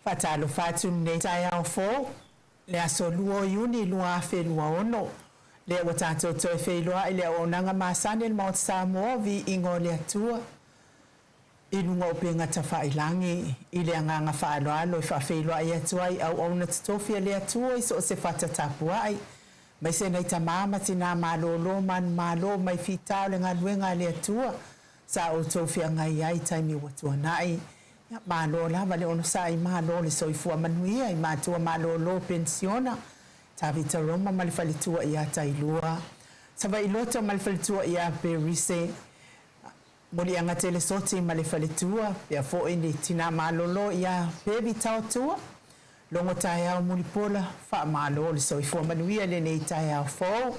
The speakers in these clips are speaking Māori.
Fatalo fatu nei tai au fo. Le aso luo yuni lua fe lua ono. Le watato to fe lua ile onanga masane mo Samoa Viiga le Atua. Inunga openga tafa ilangi ile nganga fa alo fa fe lua ia tuai au ona tofia le Atua so se fata tapuai. Mai se nei tamama tina malolo man malo mai fitao le ngaluenga le Atua. Sa o tofia ngai ai taimi watua nai. Ya malo la vale ono sai malo le soifua manuia i matua malo lo pensiona tavita roma malifalitua ia tailua sava iloto malifalitua ia perise moli anga tele soti malifalitua ya fo ini tina malo lo ia bebi tautua longo taya mulipola fa malo le soifua manuia le nei taya fo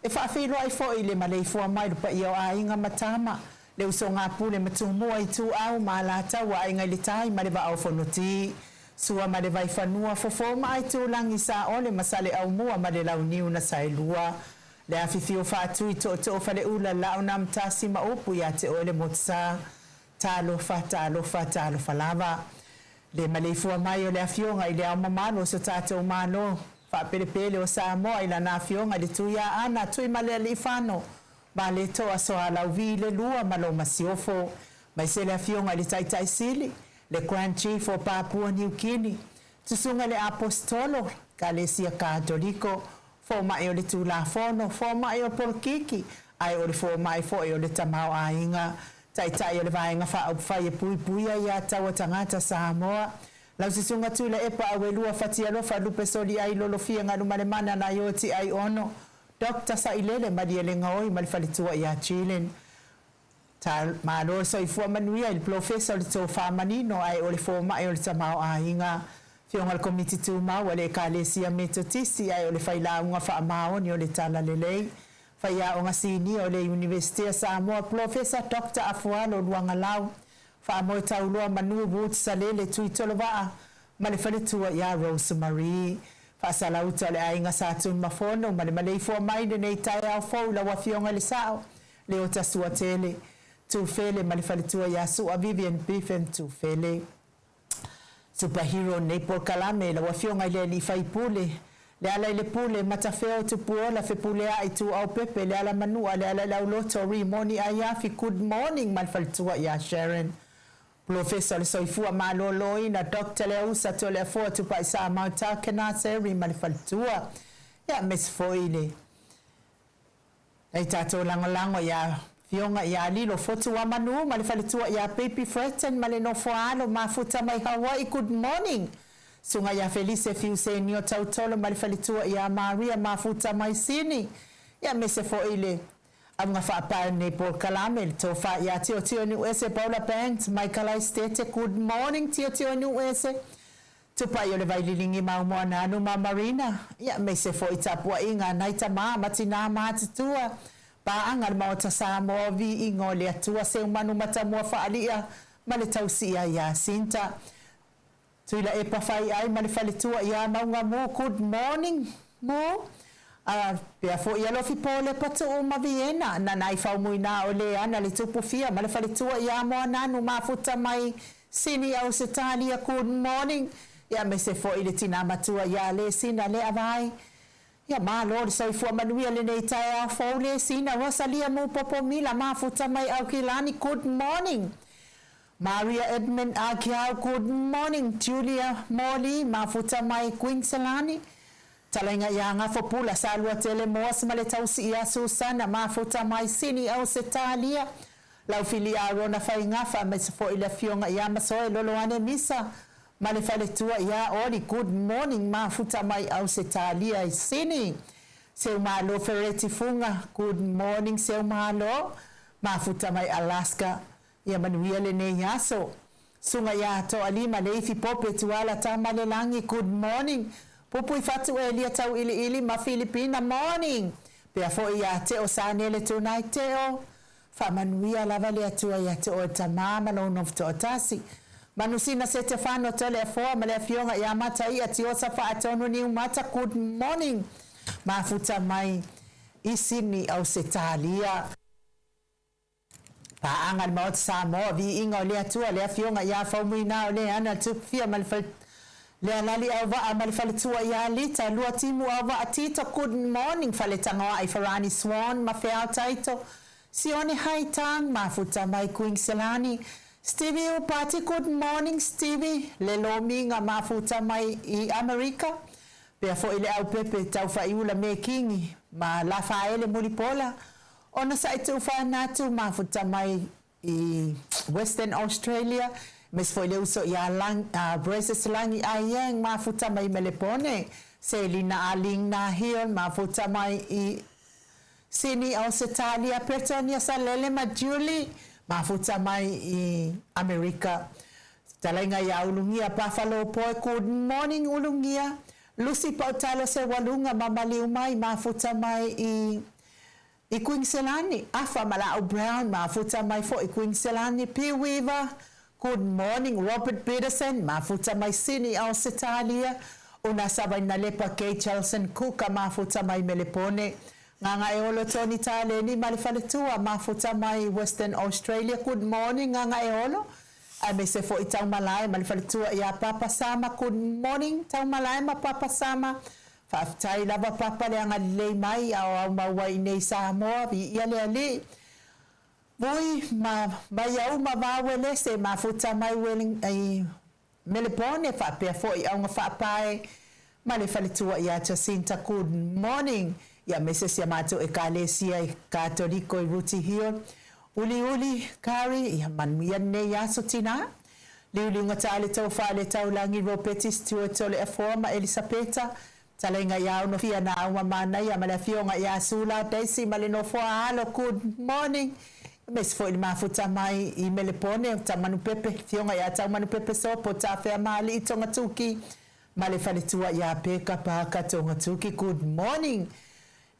e fa filo ai fo ile malifua mai pa ia ainga matama le usonga pule matumua i tu au malata wa inga litai maleva au fonoti sua maleva ifanua fofo mai tu langi sa ole masale au mua madela uniu na sailua le afifio fatu i to fale ula la unam tasi maupu ya te ole motsa talo falava le malefua mai le afionga ile au mamano so tato umano fa pele o Samoa ila na afionga le tu ya ana tu malele ifano Male toa soa la vile lua malo masiofo mai se le afionga le tai sili le Grand Chief o Papua New Guinea tusunga le apostolo kalesia katoliko fo mai o le tulafono fo mai o porkiki ai o le fo mai fo o le tamau ainga tai o le vainga fa fai pui ya tawa tangata Samoa la sisunga tula epa awelua fatia lo fa lupe soli ai lolo fia ngadu male mana na yoti ai ono Dr. Sailele madiele ngoi malifalitua ya Chilen tal malo so ifua manuia il professor to famanino ai ole fo mai ole tamao ainga fionga committee tu ma wale kalesia metotisi ai ole faila unga fa mao ni ole tala lele faya onga sini ole university Samoa professor Dr. Afualo luangalau fa mo taulo manu but salele tuitolova malifalitua ya Rosemary Fasala utale ainga satun mafono male fo mai de nei tai au fo la wafionga le sao le ota suatele tu fele malifalitua ya su Vivian Biffen tu fele superhero nei por kalame la wafionga le li fai pule le ala le pule matafeo tu puola fe pule ai tu au pepe le ala manu le ala la lotori moni aya fi good morning malifalitua ya Sharon Professor le soifua maloloi na Dr. Leusa to le fo tu pa sa Maota kana seri malifaltua ya mes foile ai tato lango ya fionga ya lilo fotu wa manu malifaltua ya baby freten maleno foalo mafuta mai Hawaii good morning sunga ya Felice fiuse nio tautolo malifaltua ya Maria mafuta mai sini ya mes foile Anga fa pa ne por kalame to fa ya tio ni ese Paula Banks Michael State good morning tio ni ese to pa yo le vai lilingi ma mo na no ma Marina ya me se foi tapua inga naita ma matina matitua pa anga Maota Samoa Viiga le Atua se manu mata mo fa alia male tausia ya Sinta tuila e pa fai ai male falitua ya maunga mo good morning mo pia fo ia lo fi pole pato o maviena na nai fa muina ole ana le tupu fia male falitua ia mo nanu mafuta mai sini au setania good morning ya me se fo ile tina matua ya le sina le avai ya ma lord sai fo manuia le nei tai fo le sina rosalia mo popo mila mafuta mai au kilani good morning Maria Edmund Akia good morning Julia Molly mafuta mai Queenselani Talenga yanga fopula salwa tele moas male tausi ya Susana mafuta mai sini au setalia lau filia rona fainga fa mesfo ile fionga ya masoe loloane misa male faletua ya oli good morning mafuta mai au setalia sini seumalo fereti funga good morning seumalo mafuta mai Alaska ya manuia le ne yaso sunga ya to alima leifi pope tuala tamale langi good morning Pupui fatu elia tau ili ma Filipina morning. Pea fo ia te o sanele tonight te o. Fa manuia lava le atua ia te o tamama lo nof to otasi. Manusina se te fano tele fo ma le fionga ia mata ia ti o sa fa atonu ni umata good morning. Mafuta mai isini au setalia. Pa angal Maota Samoa Viiga le atua le fionga ia fa muina le ana tu fia malfal Le alali au wa amali fale tua ia lita lua timu au wa atita good morning fale tangoa ai Farani Swan ma fea taito Sione haitang ma futa mai Queenselani Stevie upati good morning Stevie le lomi nga ma futa mai I Amerika pea fo ile au pepe tau fa iula me kingi ma la faele mulipola ona sa itu fa natu ma futa mai I Western Australia mes foi le uso ia lang braces langi ayeng ma futa mai melepone selina aling na hill ma futa mai I sini Australia Pretonia salele ma Julie ma futa mai I America talenga ya ulungia Buffalo Boy good morning ulungia Lucy Pautalo se walunga mamali umai ma futa mai I Queenselani afa mala Brown ma futa mai fo I Queenselani P Weaver good morning Robert Peterson ma futa mai sini Australia una sabai na lepa K Charleston Kuka ma futa mai melepone nganga eolo Tony Taleni malifale tua ma futa mai Western Australia good morning nganga eolo ai me se fo I tau malai malifale tua ia papa sama good morning tau malai ma papa sama Faftai lava papa le anga le mai au mawai nei Samoa vi ia le ali. Voi ma au ma wawele se ma futa mai weling ai Melbourne fa pe foi au fa pai ma le fale tua ia Jacinta good morning ia meses ia mato ekalesia katoliko I Ruti Hill uli kari ia manmian ne ia sotina liuli ngatale tau fa le tau langi ropetis tua tole e forma Elisabetta talenga ya no fia na wa mana ya mala fionga ya sula daisy malino fo alo good morning mes fo ma futa mai I melepone tamanu pepe fionga ya tamanu pepe so pota fe mali itonga tuki male fale tua ya peka pa katonga tuki good morning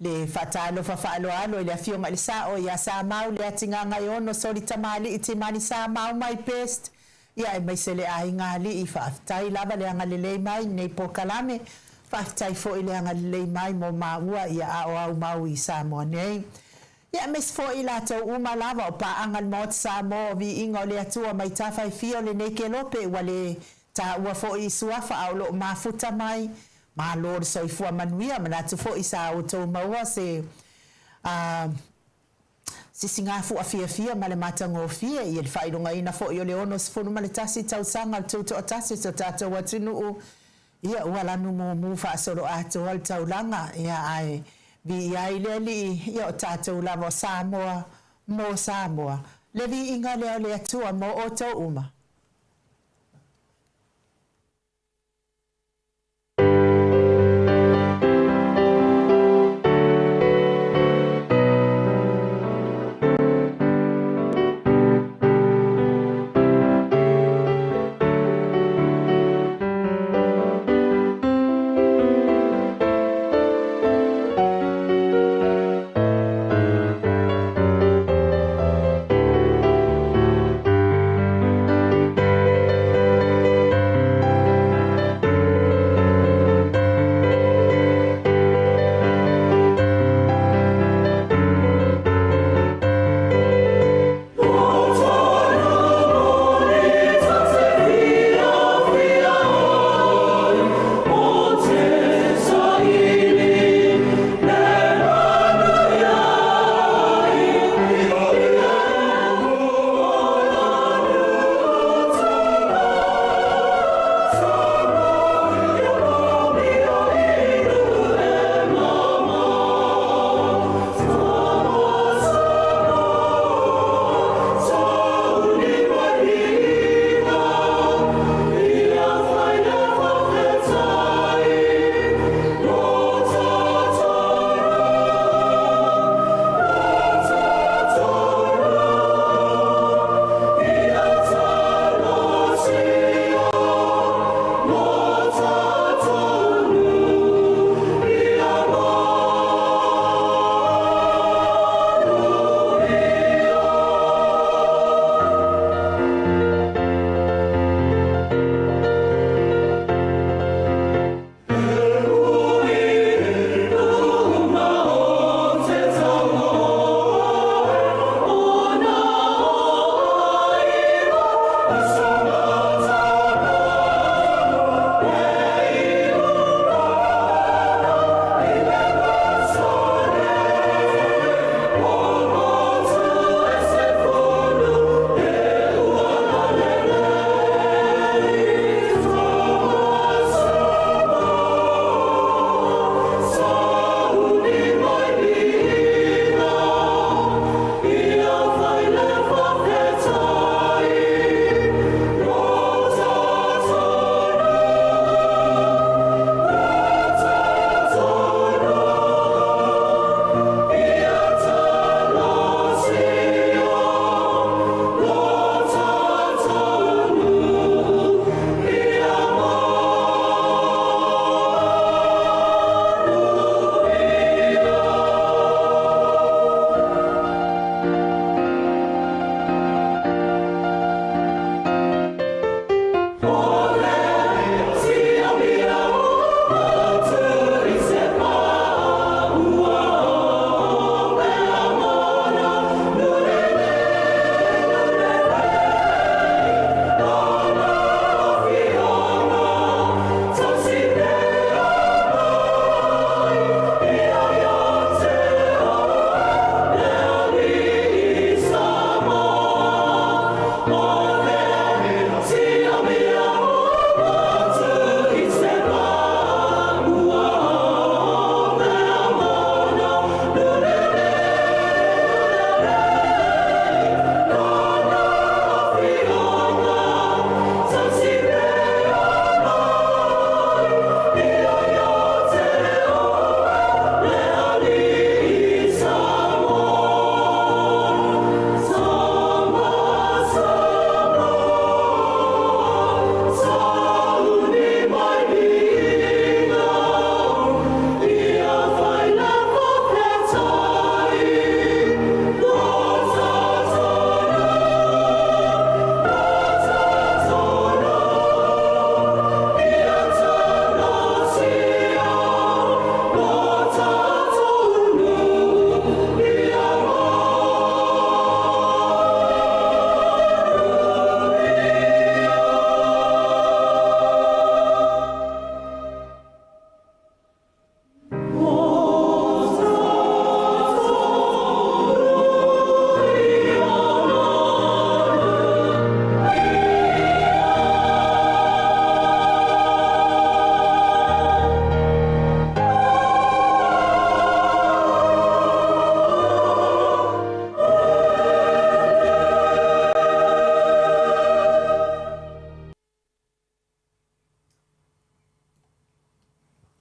le fatalo fa falo alo le fionga le sa o ya sa mau le atinga ngayo no soli tamali itimani sa mau my best ya mai sele ai ngali ifa tai lava le ngalele mai nei pokalame Faftai fo ile anga le mai mo maua ia au mau I Samoa nei. Ia mes fo ila tau uma lava o pa angal mot Samoa Viiga le atua mai tawhai fio le nei ke lope wale ta ua fo I suafa au lo mafuta mai ma lor so I fua manuia manatu fo I sa o tau maua se singafu a fia male matango fia I le whaidunga ina fo I o le ono sifunu male tasi tau sanga tuto o tasi so tata watunu u ia wala no mo fa solo ato al taulanga ia ai vi ai leli ia o tato lava Samoa mo Samoa le Viiga le atua mo o to uma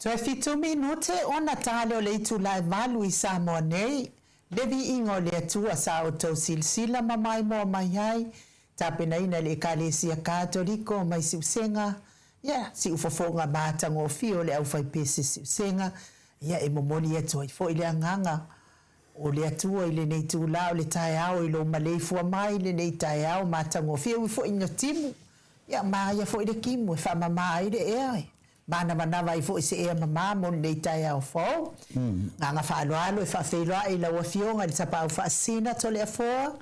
So 2 minute ona tale o le itu lai valu I Samoa nei. Le Viiga o le Atua sa o tau silsila mamai mo mai ai. Tapena ina le kalesia katoliko mai siusenga. Ya, si ufofonga matango fio le au fai pese siusenga. Ya, e momoni atu ai fo ile anganga. O le Atua ile nei tula o le tae au ilo maleifu mai ile nei tae au matango fio fo ino timu. Ya, ya fo ile kimu e fa mama ile e mana manava I fo se e mama mon nei tae au fo. Nga fa alo e fa feloa ila wa fionga le tapa au fa sina to le afoa.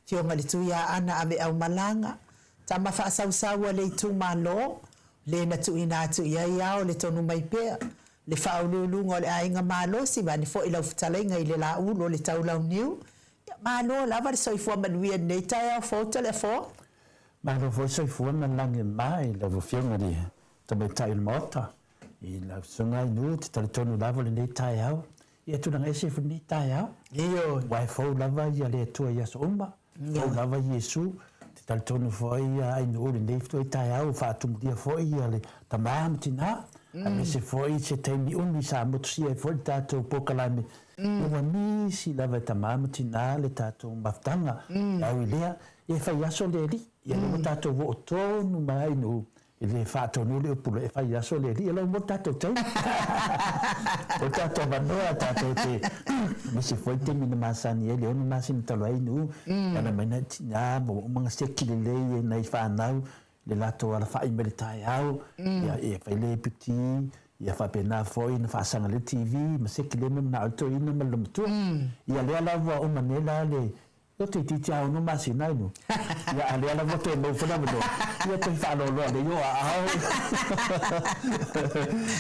Fionga le tuia ana ame au malanga. Tama fa sausawa le tu malo. Le na tu ina tu ia iao le tonu mai pea. Le fa ululunga le ainga malo si bani fo ila uftalenga ile la ulo le taulau niu. Malo lava le soifua manuia nei tae au fo to le afoa. Malo fo soifua malange mai la fionga le tabe tai Maota. I la sunga nu te tonu lava le nei tae au. Ia tu nanga ese fu nei tae au. Iyo. Wai fo lava ia le tua ia so umba. Fo lava Yesu. Te tonu fo ia ai nu le nei fu tae au. Fa tumdia fo ia le tamam tina. A me se fo i se teimi umi sa motusia fo le tato pokalame. Ua nisi lava tamam tina le tato maftanga. Au ilea. Ia fai aso le li. Ia le tato vo tonu mai nu. Ele fato no le pulo e fai aso le ri lo mo tato tau o tato manoa tato te mi se foi te mina masani ele ono masin talo ai nu ana mena tina mo mga sekile le nei fa nau le lato ala fa imelitai au ya e fai le piti ya fa pena foi na fa sanga le tv ma sekile me na auto ina ma lumtu ya le ala va o manela le o te titi au no masina no ya ale ala voto no fona no ya te fa lo le yo au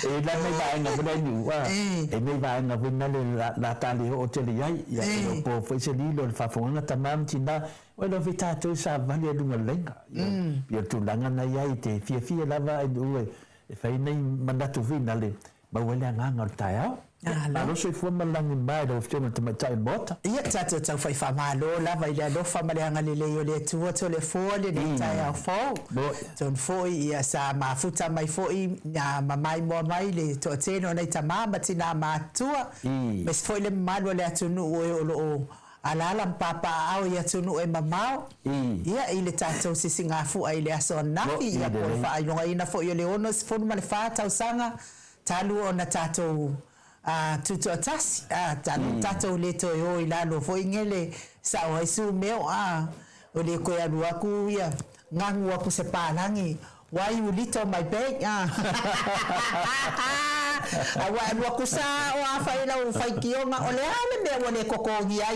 e la me va na fona ni wa e me va na fona le la tali o te ya ya po foi se lilo fa fona tamam tina o lo vita to sa vale lu lenga ya tu langa na ya te fia lava e e fai nei mandato finale ma wala nga taia lo se fu malangi mai do fitona te matai Maota ia tato tau fai fa malo la vai le do fa malanga le yo le tu to le fo le taia fo ton fo ia sa mafuta mai fo na mamai mo mai le to teno nei tamama tina matua mes fo le malo le atunu o lo alala papa au ia tunu e mamao ia ile tato sisinga fu ai le aso nafi ia po fa longa ina fo yo le onos fo ma le fa tau sanga talu ona tato tuto atasi tato le to yo ilalo fo ingele sa o isu meo o le ko ya luaku ia ngangu aku se palangi why you little my bag awa luaku sa o afa ila o fai kionga o le ale me o le kokongi ia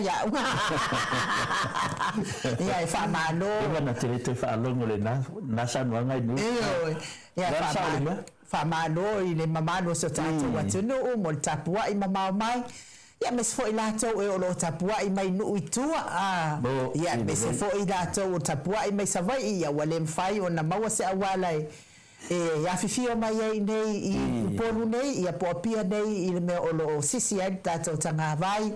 ia fa malo ia na te fa longo le na sa no ngai nu ia fa malo ile mamalo so tato watu no o mo tapua I mama mai ia mes fo ilato e o lo tapua I mai no itua ia mes fo ilato o tapua I mai savai ia wale mfai ona mawa se awalai ya fifio mai ai nei I polu nei ia popia nei ile me o lo sisi ai tato tanga vai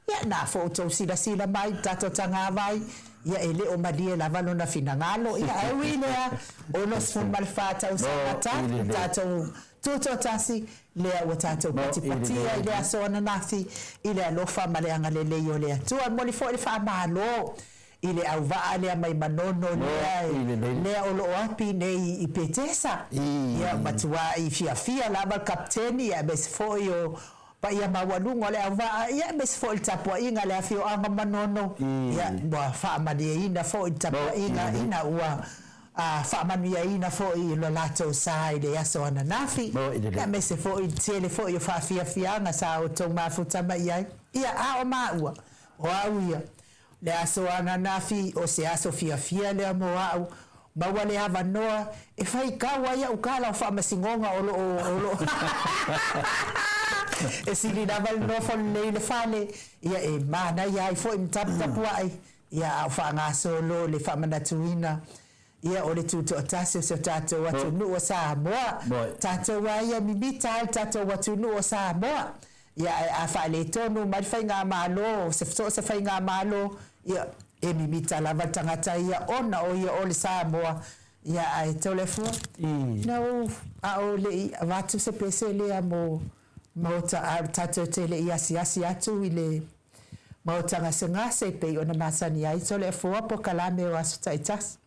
ia na foto sila mai tato tanga vai ia ele o malie lava lona finangalo ia awinea o nos fun malfata usata tato tuto tasi le o tato patipatia ile asona nafi ile alofa maleanga le yo le tua moli fo le fa malo ile au va ale mai manono le o lo api nei ipetesa ia matua I fia lava kapteni ia bes fo yo pa ia mawalungo le ava ia mes fo il tapo inga le afio anga manono ia ba fa madia ina fo il tapo inga ina ua fa mania ina fo I lo lato sai de aso ana nafi ia mes fo il tele fo yo fa fia nga sa o to mafuta mai ia a o ma ua o ia le aso ana nafi o se aso fia le mo au ma wale hava noa e fai kawa ia ukala fa masingonga o lo e sili dava no fon le fale ia e mana ia fo im tapua ai ia fa nga solo le fa manatuina ia o le tuto atase se tato watu no Samoa tato wa ia mibita tato watu no Samoa ia a fa le tonu ma fa nga malo se fa nga malo ia e mibita lava tangata ia ona o ia o le Samoa ia ai tole fo no a o le avatu se pese le amo Maota a tato tele ia si atu ile Maota nga se pe ona masani ai tole fo po kalame o asu taitas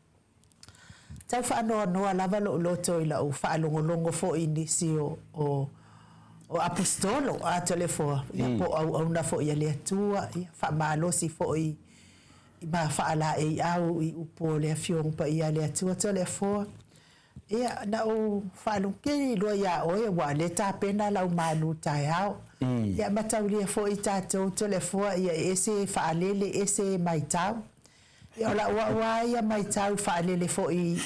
tau fa no lava lo to ila o fa longo fo ini si o apostolo a tole fo ia po au na fo ia le Atua ia fa malo si fo i ma fa ala e au i upo le fiong pa ia le Atua tole fo ia na o fa lo ke lo ia o e wa le ta pena la malu tai au ia matau le fo i tato tole fo ia ese fa lele ese mai tau ia la wa ia mai tau fa lele fo i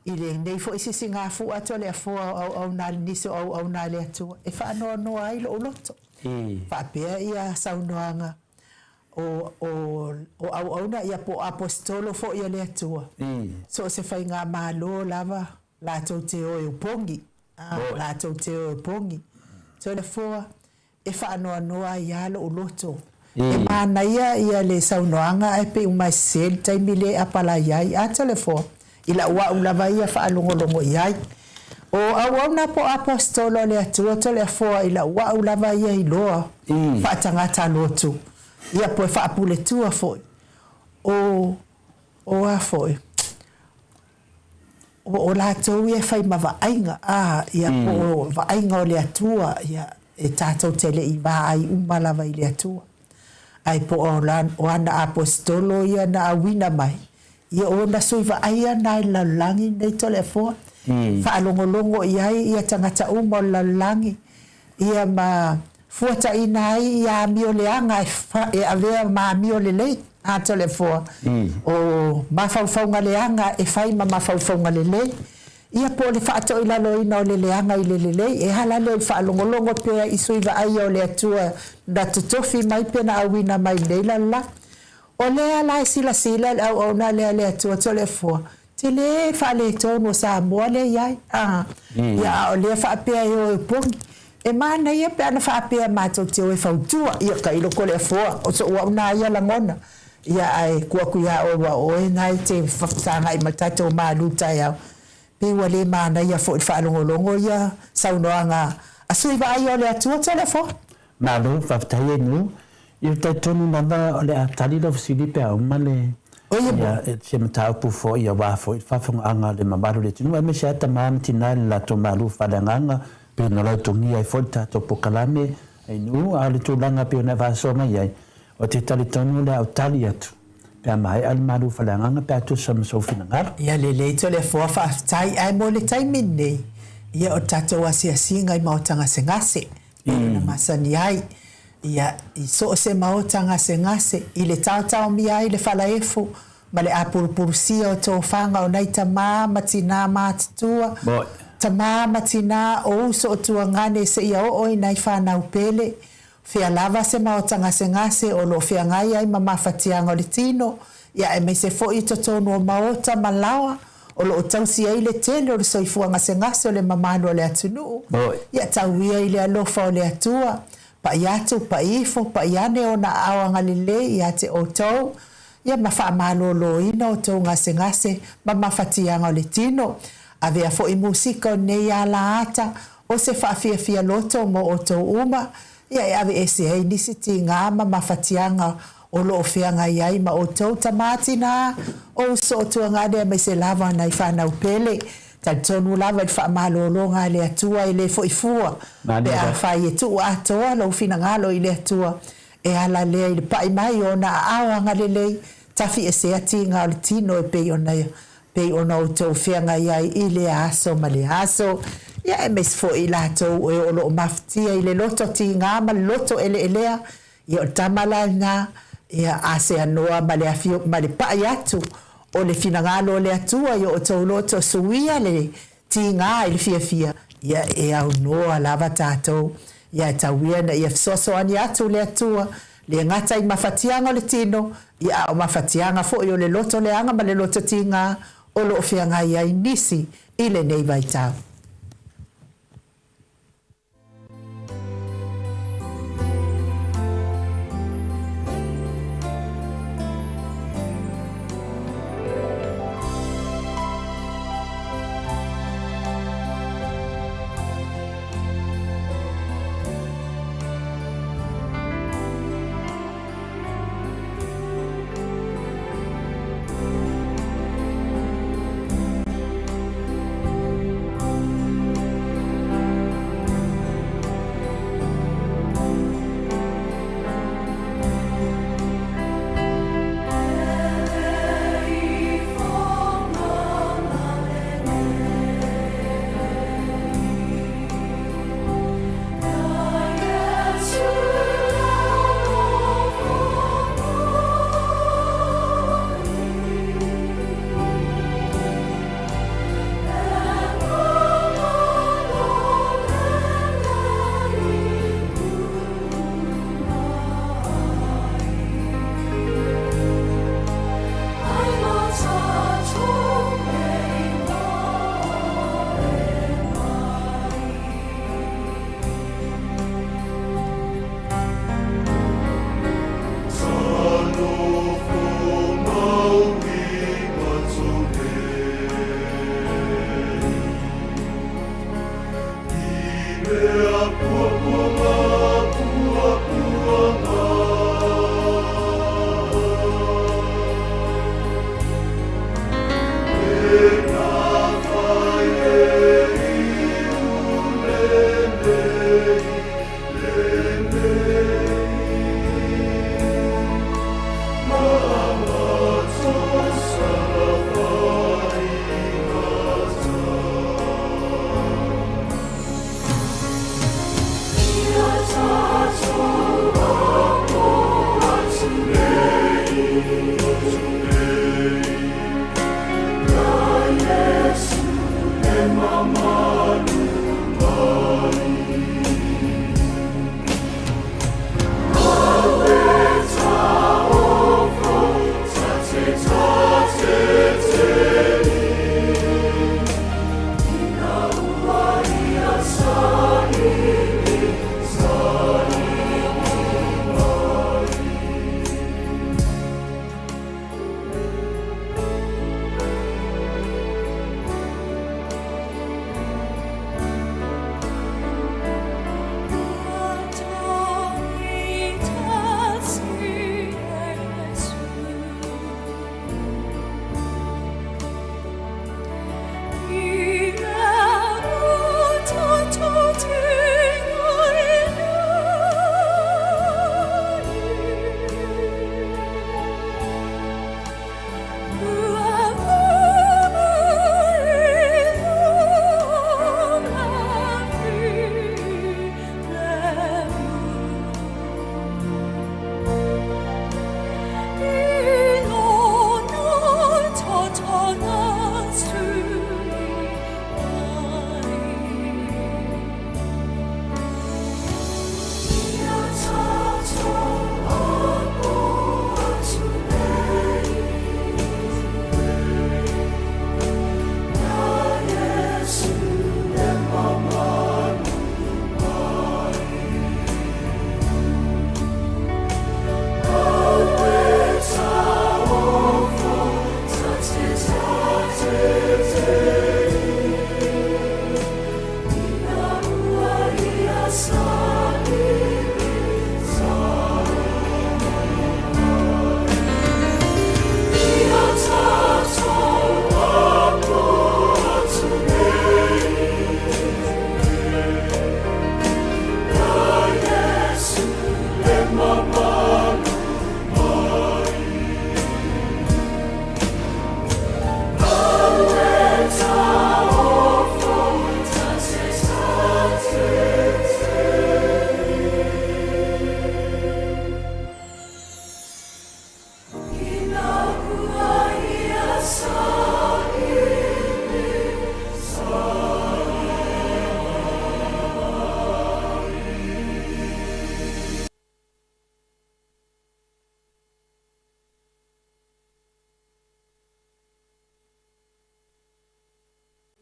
ile nei fo isi singa fu atole fo au na niso au na le Atua e fa no ai lo loto fa pe ia saunoanga o au na ia po apostolo fo ia le Atua so se fa nga malo lava la to te o pongi la to te o pongi so le fo e fa no ia lo loto e mana ia le saunoanga e pe uma sel taimile apala ia atole fo ila wa ulava ia fa longo iai o au na po apostolo le Atua tole fo ila wa ulava ia iloa fa tangata lotu ia po fa pule tua fo o a fo o la to ia fa ma ainga ia po va ainga le Atua ia e tato tele i va ai umala vai le Atua ai po o ana apostolo ia na awina mai ia ona soiva aia nai la langi nei tole fo fa longo ia tangata uma la langi ia ma fuata inai ia mioleanga e avea ma miolele a tole fo o ma faufaunga leanga e fai ma faufaunga lele ia po le fato ila lo ina le leanga ile e hala le fa longo pe i soiva aia o le Atua da totofi mai pena awina mai leila la o le ala sila au na le Atua tole fo te le fa le tono Samoa le iai ia o le fa pe o pongi e mana ia pe ana fa pe ma to te o fautua ia ka ilo ko le fo o so wa na ia la ngona ia ai ku ia o nai te fa i matato ma luta ia pe wale mana ia fo fa longo ia saunoanga asui va ia le Atua tole fo ma lo fa taie nu ia te tonu nana le atali lo filipe au male ia se mata pu fo ia wa fo fa anga le mamaru le tinu me se ata mam tinal la to malu fa langa pe no la to ni ai folta to pokalame ai nu ale to langa pe na va so mai ai o te tali tonu le atali atu pe mai al malu fa langa pe to sam so finanga ia le to le fo fa tai ai mo le tai minne ia o tato asia singa i Maota ngase na masani ai ia i so se Maota ngase i le tau mi ai le falaefu ma le apurpurusia o tō whanga o nei tamā matina mātutua tamā matina o uso o tua ngane se ia o i nei whanau pele whia lava se Maota ngase o lo whia ngai ai ma mawhatianga o le tino ia e mei se fo i to tonu o Maota malawa o lo tausi ai le tele o le soifua ngase o le mamano o le atunu ia tauia i le alofa o le Atua pa iatu pa ifo pa iane o na awanga lile ia te o tau ia mawha malolo ina o tau ngase ma mawhatianga o le tino a vea fo i musika o nei ala ata o se whaafia loto mo o tau uma ia e ave ese hei nisi ti ngā ma mawhatianga o lo whianga iai ma o tau tamatina o so tua ngade mai se lava nai whanau pele tal tonu lava i wha malolo ngā le Atua i le fo i fua pe a whai e tu atoa lau fina ngalo i le Atua e ala lea i le pai mai o na awanga le lei tafi e se ati ngā o le tino e pei ona o tau whianga iai i le aso ma le aso ia e mes fo i lato e o lo maftia i le loto ti ngā ma le loto elea i o tamala ngā ia ase anoa ma le afio ma le pai atu o le finangalo le Atua i o tau loto suia le ti ngā i le fia ia e au noa lava tātou ia e tauia na ia fisoso ani atu le Atua le ngata i mawhatianga o le tino ia o mawhatianga fo i o le loto le anga ma le loto ti ngā o lo whianga ia i nisi i le nei vai tau.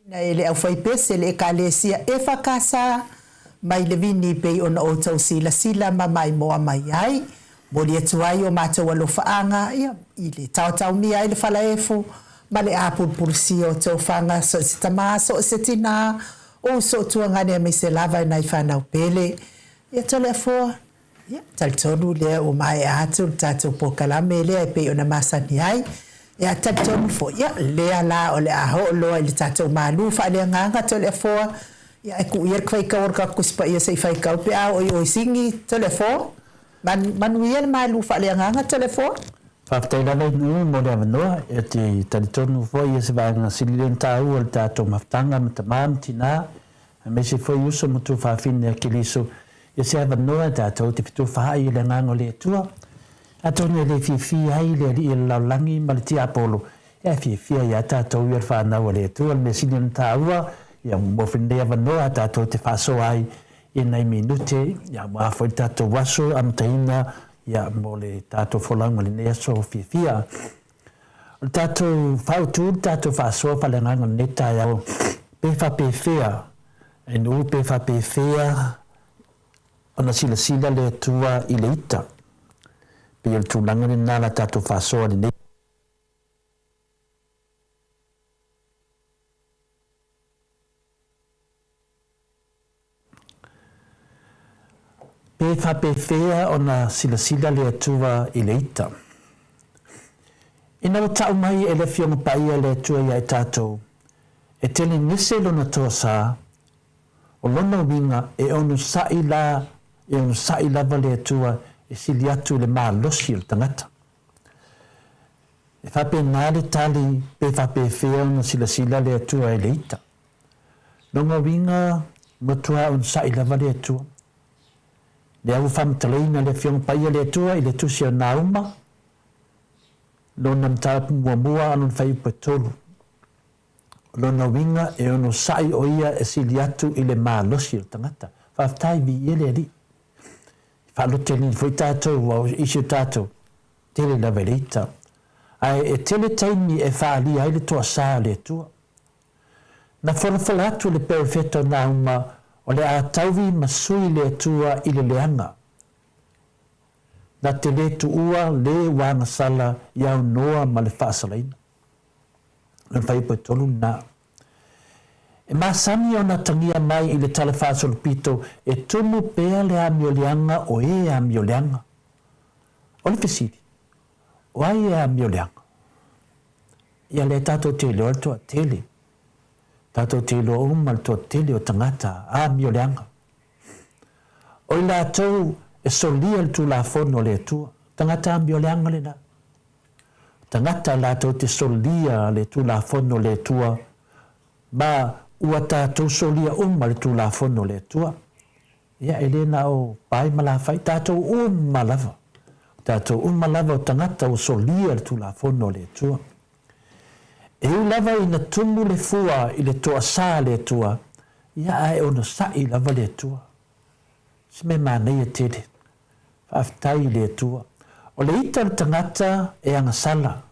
Na ele au fai pese le kalesia e whakasa mai le vini pei ona o tau sila ma mai moa mai ai. Mori atu ai o mātou alofaanga ia i le tau mia ai le whalaefu ma le apurpursi o tau whanga so se tama so se tina o so tuangane me se lava i nai whanau pele. Ia tole a fua. Ia taltonu lea o mai atu tātou pokalame lea e pei ona masani ai. Ia taltonu fo ia lea la o le aho loa i le tātou malu wha lea nganga tole a fua. Ia e ku ia kwai kaurka kuspa ia sei whai kau pe au o singi tole a fua. Manuia le malu wha lea nganga tole a fua. Whaftaina nei nui mo lea manoa e te taltonu fo ia se vanga sililen tāu o le tātou maftanga ma tamam tina. Me se fo iuso mo tu whawhine a kiliso. Ia se ava noa tātou te pitu whahai le ngango le tua. Atoni le fia ai le li il laulangi ma le tia apolo. Ia fia ia tātou ia whanau le tua. Me sinin tāua, ia mofinde ava noa tātou te whaso ai i nei minute. Ia mwafo i tātou waso amtaina. Ia mo le tātou wholang le nea so fia. Tātou whautu, tātou whaso pa le ngango neta iau. Pefa pefea. E nu pefa pefea. Ona sila le tua i le ita. Pe il tūlanga ni nāla tātou whasoa ni nei. Pe whapewhea ona sila le tua i le ita. Ina o tau mai e le fionga paia le tua i ai tātou. E tele nise lona toa sā. O lona winga e onu saila e onu saila vale atua e sili atu le maa losi il tangata. E whape nāre tali pe whape whea ona sila le atua e le ita. Longa winga matua onu saila vale atua. Le au whamtaleina le whiong paia le atua i le tusi o nauma. Lona mtapu mua anu whaiupa tolu. Lona winga e ono sai o ia e sili atu i le mālosi o tangata. Whaftai vi ele ali. Whalote ni fwoi tātou au isio tātou. Tele la verita. Ai e tele taimi e whaali ai le toa sā le tua. Na whalawhala atu le perifeto nā uma o le a tauvi masui le tua i le leanga. Na te le tu ua le wanga sala iau noa ma le whaasalaina. Nā whaipa tolu nā. E masami o na tangia mai i le tala whaasolo pito e tumu pea le amioleanga o e amioleanga. O le fesiri. O ai e amioleanga. Ia le tato te leo al toa tele. Tato te leo umal toa tele o tangata amioleanga. O i la tau e solia le tu la fono le tua. Tangata amioleanga le na. Tangata la tau te solia le tu la fono le tua. Ba ua tātou solia le tu la fono le tua. Ia elena o pai malawhai tātou lava. Tātou lava o tangata o solia le tu la fono le tua. E u lava i na tumu le fua i le toa sā le tua. Ia ai ono sai lava le tua. Sime mānei e tere. Whaftai le tua. O le ita le tangata e angasala.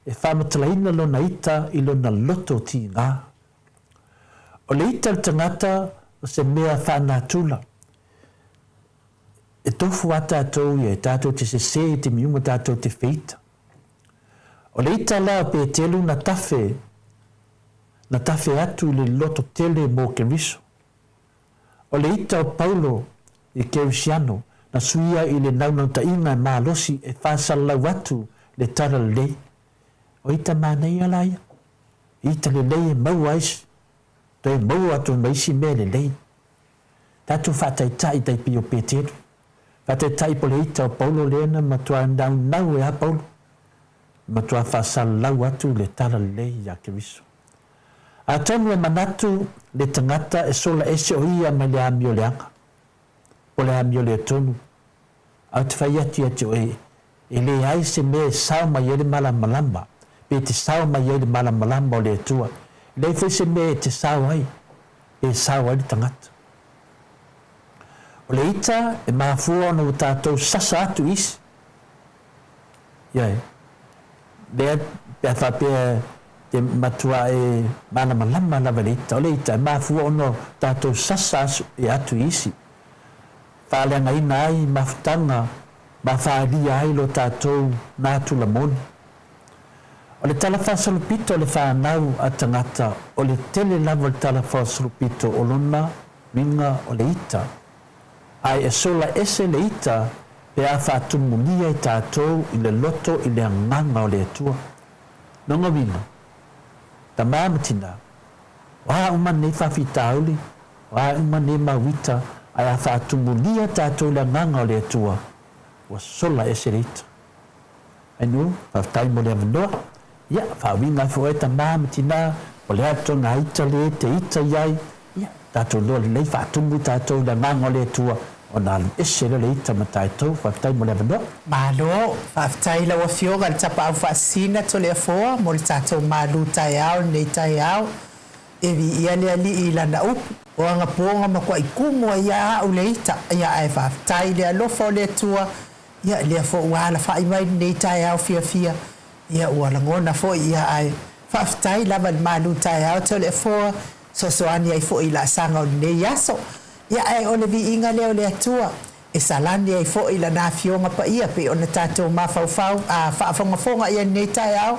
E whamatalaina lona ita i lona loto ti ngā. O le ita le tangata o se mea whanatula. E tofu a tātou ia e tātou te se i te miuma tātou te feita. O le ita la pe telu na tafe atu le loto tele mo ke riso. O le ita o Paulo i Kerisiano na suia i le naunauta inga maa losi e whasalau atu le tara lei. O ita mānei alaia. Ita le lei e mau aisi. To e mau atu maisi me le lei. Tatu whatai tai tai pio peteru. Whatai tai po le ita o Paulo leena matua nau e a Paulo. Matua whasalau atu le tara lei ya Keriso. A tonu e manatu le tangata e sola ese o ia ma le amio leanga. O le amio le tonu. Au te whaiati ati o e. E le ai se me sao ma yele malamalamba. Pe te sao ma yele malamalamba o le tua. Le fai se me te sao ai. Pe sao ai le tangata. O le ita e mafua ona o tātou sasa atu isi. Iai. Lea pe a whapea te matua e mana malama lava le ita. O le ita e mafua ono tātou sasa asu e atu isi. Whāleanga ina ai mafutanga ma whaalia ai lo tātou nātu la moni. O le tala whasalupito o le whanau a tangata o le tele lava le tala whasalupito o lona minga o le ita. Ai e sola ese le ita pe a whaatumunia i tātou i le loto i le anganga o le atua. Nonga wina, ta māmatina, wā umane whawhitauli, wā umane mawita, ai a whaatumunia tātou le anganga o le atua, wa sola ese le ita. Ainu, whawhitai mo le amanoa, ia, whawinga fo e ta māmatina, o le ato ngā ita le te ita iai, ia, tātou loa le lei whaatumu tātou le anganga o le atua, o nā ese le ita matai tau, whawhitai mo le amanoa. Malo, whawhitai la wafioga le tapa au whaasina to le afoa, mo le tātou malu tai au, nei tai au, e vi ia le ali i lana upu, o anga pōnga makua i kumua ia au le ita, ia ai whawhitai le alofa o le atua, ia le afo uala whai mai nei tai au fia fia, ia uala ngona fo ia ai, whawhitai lava le malu tai au to le afoa, soani ai fo i la sanga o nei aso, ia ai o le Viiga leo le atua e salani ai fo i la na fionga pa ia pe ona tātou mawhauwhau a whaafongafonga ia nei tai au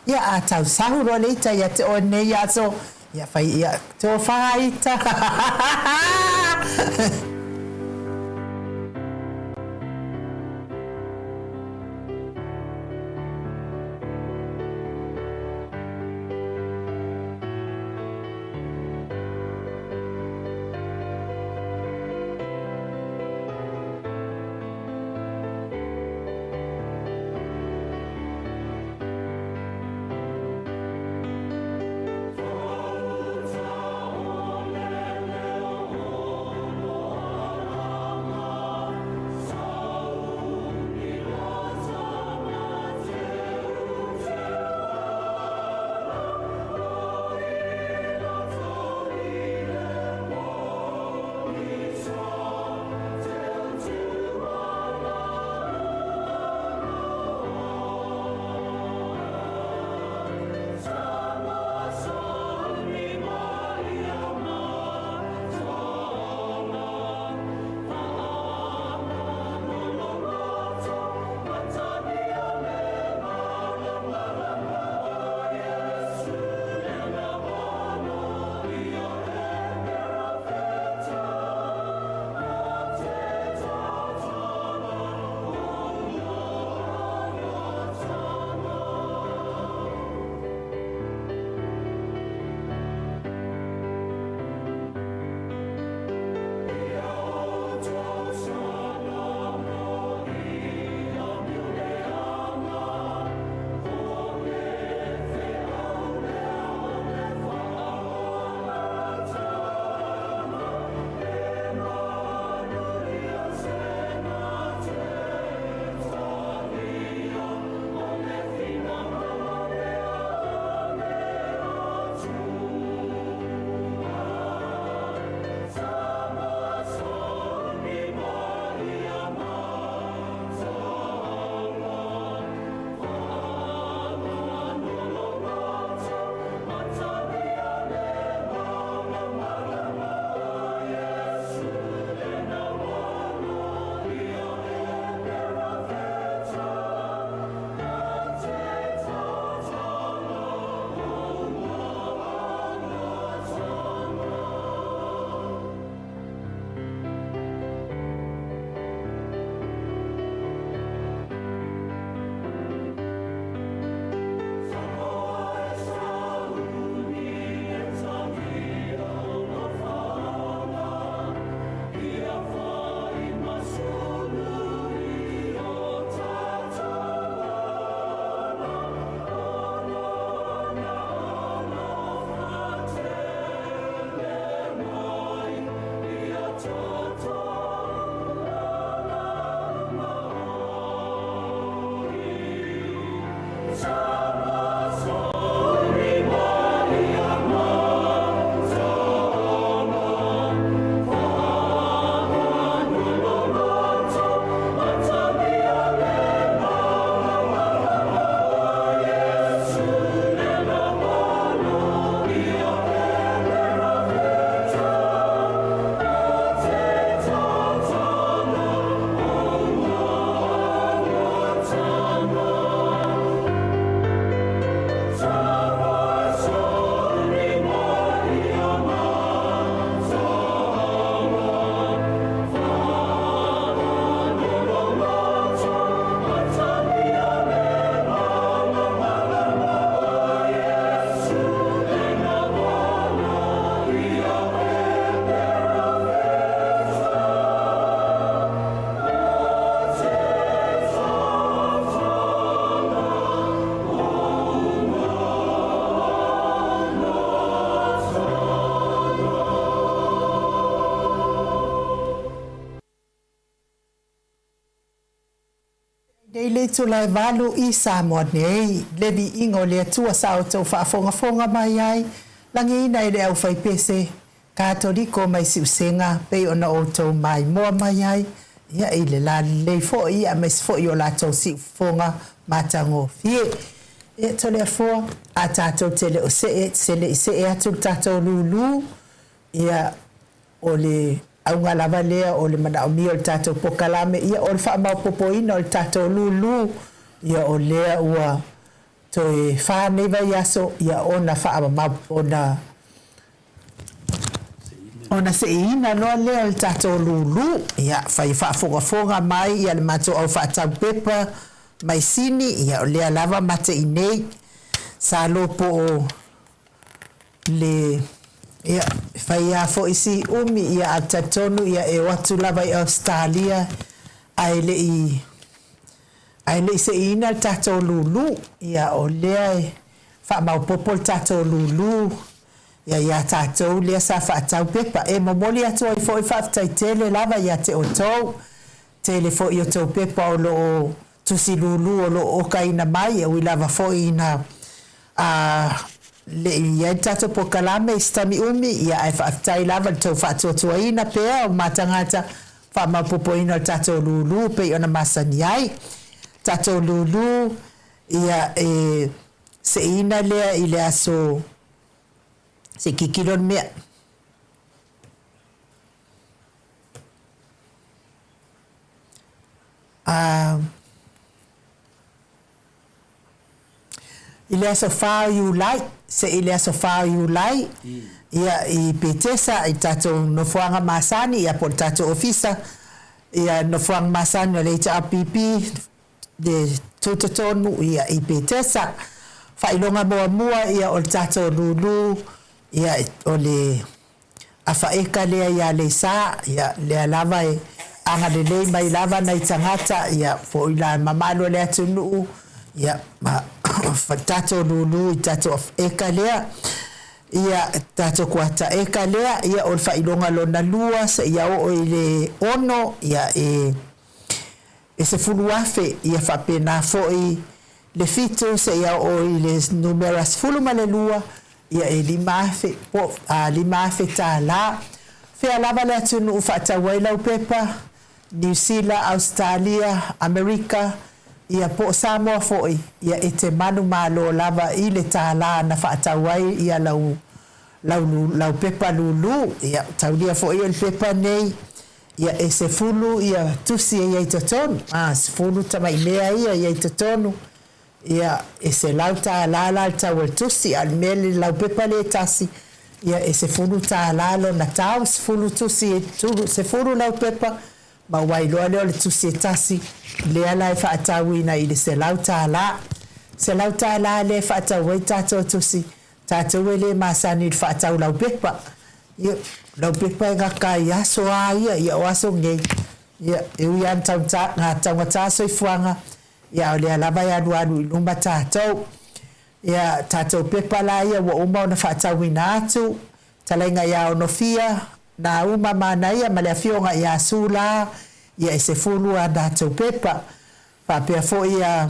ia a tau sahuro le ita ia te o nei aso ia whai ia tō whaita le tu lai valu I Samoa nei le Viiga le Atua sa o tau whaafonga mai ai langi nei le au whai pese Katoliko mai siusenga pe ona o tau mai moa mai ai ia I le la le fo ia mai fo I o la tau siufonga matango fie e tole fo a tatou tele o se e atu tatou lulu ia o le au ngā lava lea o le mana o mi o le tatou pokalame ia o le wha mau popoina o le tatou lulu ia o lea ua to e wha neiva iaso ia ona wha mau ona se ina loa lea o le tatou lulu ia whai wha fonga mai ia le matou au wha tau pepa mai sini ia o lea lava mate I nei sa lopo o le ia fai a fo isi umi ia atatonu ia e watu lava I Australia ai le se ina tatou lulu ia o lea e wha mau popo tatou lulu ia tatou lea sa wha tau pepa e momoli atu ai fo I whaftai tele lava ia te o tau tele fo I o tau pepa o lo tusi lulu o lo o kaina mai e ui lava fo ina le ia tato pokalame stami umi ia ai whaftai lava tau whatuatua ina pea o matangata whamapopoina o tato lulu pe ona masani ai tato lulu ia se ina lea I le aso se kikilon mea ile aso fa you like se ile aso fa you like ia I petesa I tato no fuanga masani ia por tato ofisa ia no fuanga masani le HRPP de tutotonu ia I petesa fa ilonga mua ia o tato lulu ia o le afa eka le ia le sa ia le lava e anga le mai lava na tangata ia fo ila mamalo le atunu ia ma tato lulu tato eka lea ia tato kuata eka lea ia o fa ilonga lona lua se ia o ile ono ia e se fuluafe ia fa pena foi le fito se ia o ile numeras fuluma le lua ia e limafe po limafe tala fe alava le tunu fa tawaila pepa New Zealand Australia America ia po Samoa foi ia e te manu malo lava I le tala na whaatawai ia lau pepa lulu ia taulia foi il pepa nei ia e se fulu ia tusi ia I totonu se fulu tamai mea ia I totonu ia e se lau tala la tau tusi al mele lau pepa le tasi ia e se fulu tala lo na tau se fulu tusi se fulu lau pepa ma wai loa leo le tusi e tasi lea lai whaatawi na I le se lau tala le whaatawi tato tusi tato le masani le whaatau lau pepa ia lau pepa e ngaka I aso a ia o aso ngei ia e ui an ngā taungata so I fuanga ia o lea lava ia anuanu I luma tatou ia tatou pepa la ia wa uma o na whaatawi na atu talainga ia o nofia na uma mana ia ma le afionga ia sula ia se fulu a tatou pepa fa pe fo ia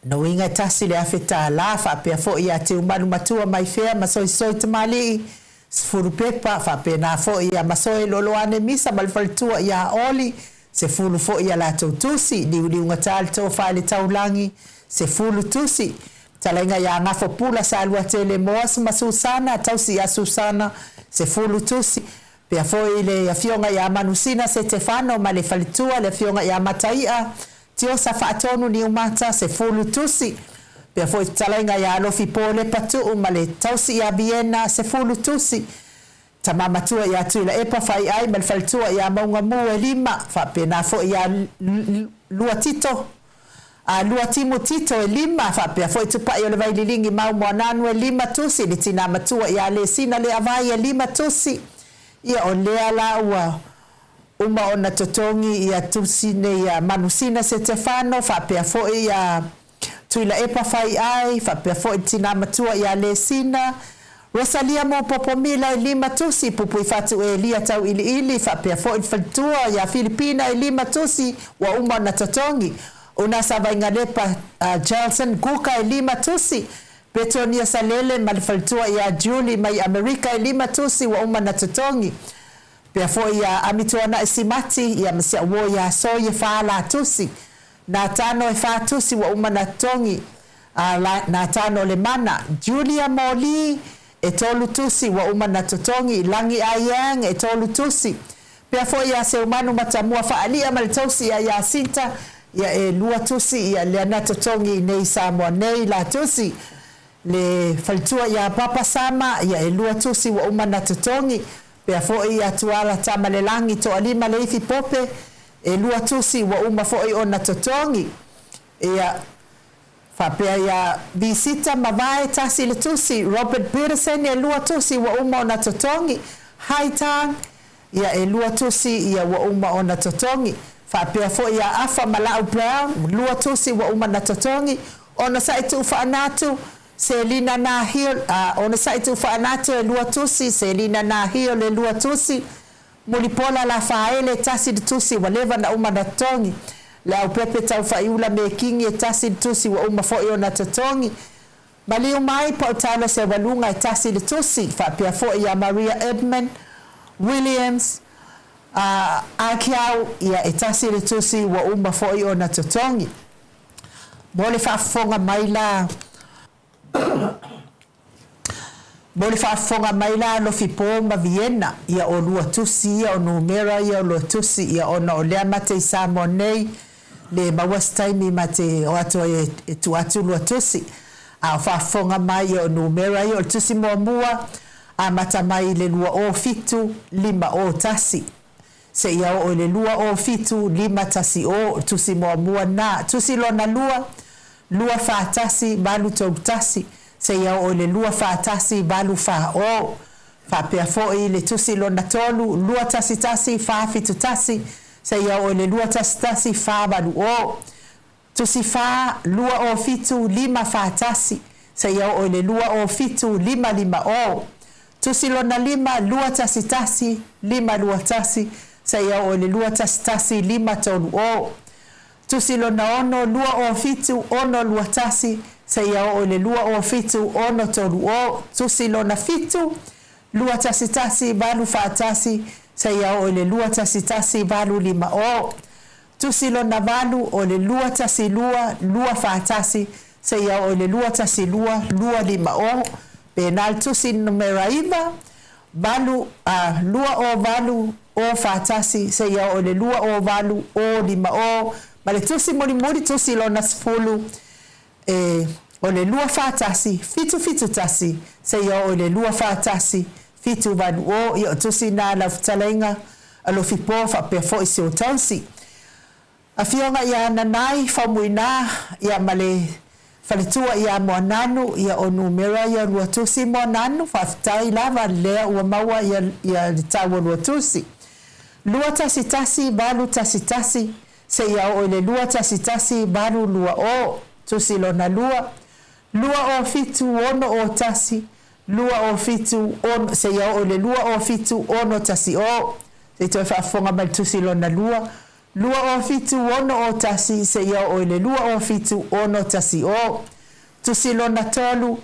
no inga tasi le afeta la fa pe fo ia te umanu matua mai fea ma soi tamali fulu pepa fa pe na fo ia ma soi lolo ane misa mal faltua ia oli se fulu fo ia la tusi di unga tal to fa le taulangi se fulu tusi talenga ia ngafo pula sa lua tele moas ma Susana tausi ia Susana se fulu tusi pe foi le afionga ia manusina se Stefano ma le falitua le afionga ia mataia tio sa fatonu ni umata se fulu tusi pe foi talenga ia lo fipole patu ma le tausi ia Vienna se fulu tusi tamama tua ia tuila epa fai ai ma le falitua ia maunga mu lima fa pe na foi ia luatito luatimo tito lima fa pe foi tupa ia le vai lilingi mau moananu lima tusi le tina matua ia le sina le avai lima tusi ia o lea la ua uma ona totongi ia tusi ne ia manusina se Stefano fa pe foi ia tuila epa fai ai fa pe foi tina matua ia le sina Rosalia mo popomila lima tusi pupu fatu lia tau ili fa pe foi fatua ia Filipina lima tusi wa uma na totongi Una savainga lepa Johnson kuka 5 tusi. Betonia salele malifaltua ya Julie mai Amerika 5 tusi wa uma na totongi. Pea fo ya amituana isimati ya msia wo ya so ye fala tusi. Na tano fa tusi wa uma na tongi. Na tano le mana. Julia Moli etolu tusi wa uma na totongi. Langi ayang etolu tusi. Pea fo ya se umanu matamua fa alia malitosi ya sinta. Ya lua tusi ya leana totongi nei Samoa nei la tusi. Le faltua ya papa sama ya lua tusi wa uma na totongi. Pea foi ya tuala tama le langi to alima leifi pope lua tusi wa uma foi ona totongi ya fa pea ya visita mavae tasi le tusi Robert Peterson ya lua tusi wa uma ona totongi Haitang ya lua tusi ya wa uma ona totongi fa pea foi ya afa Malau Brown lua tusi wa uma na totongi ona saitu fa anatu Selina Nahil ona saitu faanato lua tusi Selina Nahil le lua tusi mulipola la faele tasi tusi waleva na uma na tongi la upepe tau faiula me kingi tasi tusi wa uma foi na totongi bali mai pa tano se walunga tasi tusi fa pia foi ya Maria Edmund Williams akiau ya tasi tusi wa uma foi na totongi mole fa fonga maila Bole fonga maila no fipomba Vienna ya olua tusi ya onumera ya olua tusi ya ona olea mate Samoa nei le mawastaimi mate watu tuatu lua tusi a fonga mai ya onumera ya tusi moamua a mata mai le lua o fitu 5 o tasi se ya o le lua o fitu 5 tasi o tusi moamua na tusi lona lua fatasi balu tasi se ya o le lua fatasi balu fa o fa pea foi le tusi lona tolu lua tasi fa fitu tasi se ya o le lua tasi fa balu o tusi fa lua o fitu 5 fatasi se ya o le lua o fitu 5 o tusi lona 5 lua tasi 5 lua tasi se ya o le lua tasi 5 tolu o tusi lona ono lua o fitu ono lua tasi se ya o le lua o fitu ono tolu o tusi lona fitu lua tasi balu fatasi se ya o le lua tasi balu 5 o tusi lona balu o le lua tasi lua fatasi se ya o le lua tasi lua 5 o penal tusi numera iva balu lua o balu o fatasi se ya o le lua o balu o 5 o Male tusi mori tusi lona sfulu o le lua fatasi fitu tasi se ya o le lua fatasi fitu vadu o ya tusi na la futalenga alo fipo fa pe fo isi o tansi a fionga ya nanai fa muina ya male falitua ya monanu ya onumera ya lua tusi monanu fa tai lava le o maua ya tawo lua tusi lua tasi balu tasi se ya o le lua tasi balu lua o tusi lona lua o fitu ono o tasi lua o fitu on se ya o le lua o fitu ono tasi o se to fa fonga mal tusi lona lua o fitu ono o tasi se ya o le lua o fitu ono tasi o tusi lona tolu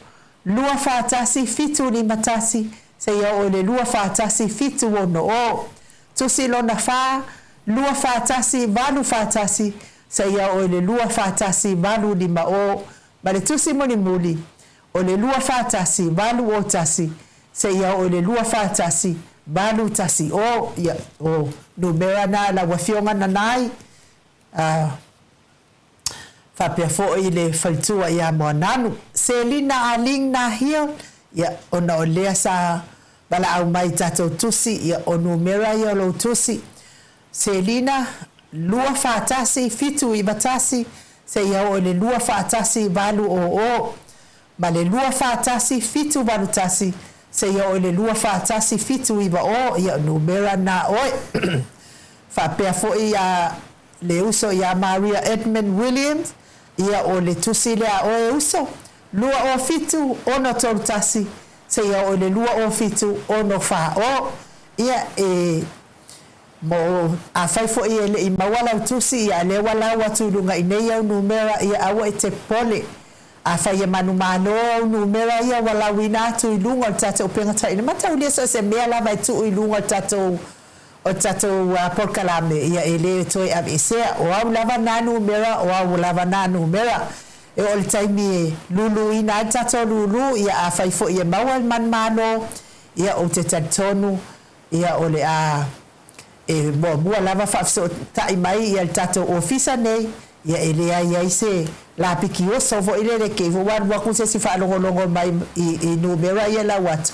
lua fa tasi fitu 5 tasi se ya o le lua fa tasi fitu ono o tusi lona fa lua fatasi balu fatasi se ya o le lua fatasi balu 5 o bale tusi muli o le lua fatasi balu o tasi se ya o le lua fatasi balu tasi o ya o numera na la wafionga na nai fa pe fo ile faltua ya monanu Selina Aling na hio ya ona o lea sa bala au mai tato tusi ya o numera ya lo tusi Selina lua fatasi fitu ibatasi se ya o le lua fatasi balu o bale lua fatasi fitu balu tasi se ya o le lua fatasi fitu iba o ya numera na o fa pe fo ya le uso ya Maria Edmund Williams ya o le tusi le o uso lua o fitu ono tasi se ya o le lua o fitu ono fa o ya mo a fai fo i le i mawala tusi ia le wala watu lunga i nei au numera ia awa i te pole a fai e manu malo au numera ia wala wina atu i lunga o tatou penga tai na mata ulia so se mea lava i tu i lunga o tatou porkalame ia e le toi am isea o au lava na numera o au lava na numera e o le taimi e lulu ina i tatou lulu ia a fai fo i e maua man malo ia o te tatonu ia o le a e mua lava whaafso tai mai i al tatou ofisa nei ia e lea ia se la piki o sovo i le ke vo wan waku se si whaalongolongo mai i numera ia la watu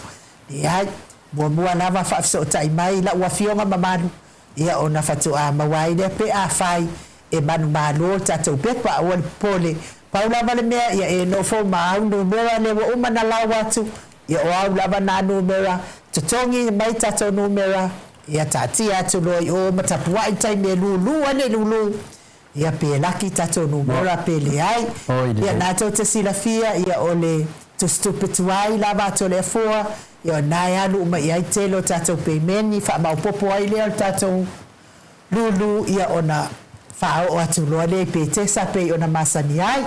ia mua lava whaafso tai mai la ua fionga mamanu ia o na whatu a mawai le pe a whai e manu malo tatou pepa o le pole paula vale mea ia e no fo maau numera le wa umana la watu ia o au lava na numera tutongi mai tatou numera ia tati atu loi o matapua i tai me lulu ane lulu ia pe laki tatou numera pe le ai ia natou te silafia ia o le tustupetuai lava ato le afua ia nai alu uma ia i telo tatou pe meni whaamaupopo ai lea o tatou lulu ia ona whao atu loa le pe tesa pe ona masani ai